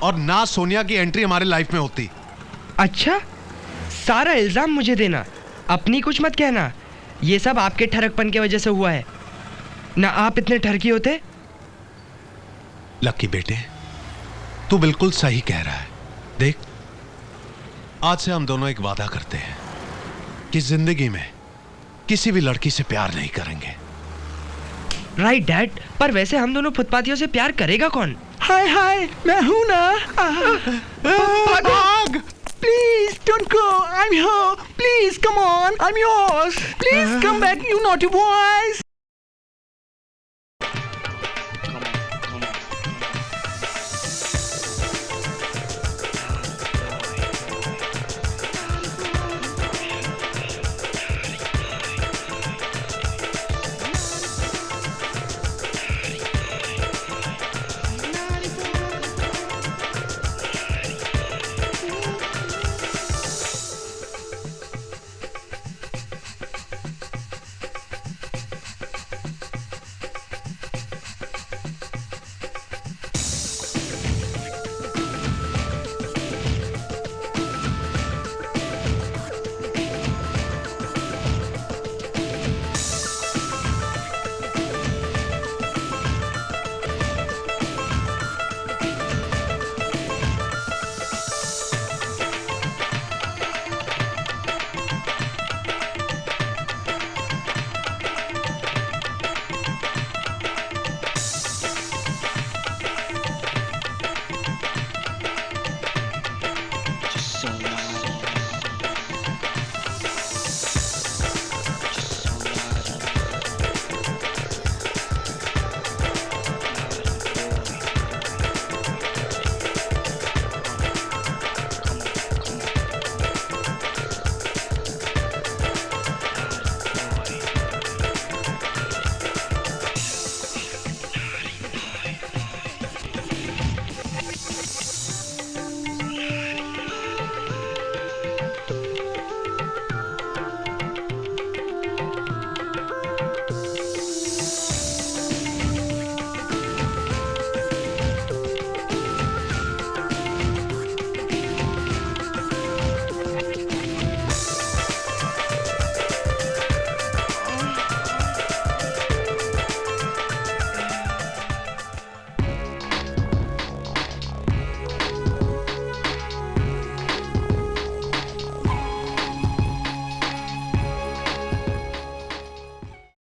[SPEAKER 5] और ना सोनिया की एंट्री हमारे लाइफ में होती।
[SPEAKER 2] अच्छा, सारा इल्जाम मुझे देना, अपनी कुछ मत कहना। ये सब आपके ठरकपन की वजह से हुआ है, ना आप इतने ठरकी होते।
[SPEAKER 5] लकी बेटे, तू बिल्कुल सही कह रहा है। देख, आज से हम दोनों एक वादा करते हैं कि जिंदगी में किसी भी लड़की से प्यार नहीं करेंगे।
[SPEAKER 2] राइट डैड, पर वैसे हम दोनों फुटपाथियों से प्यार करेगा कौन?
[SPEAKER 7] हाय हाय, मैं हूं ना।
[SPEAKER 5] भाग!
[SPEAKER 7] Please don't go. I'm here. Please come on. I'm yours. Please come back, you naughty boys.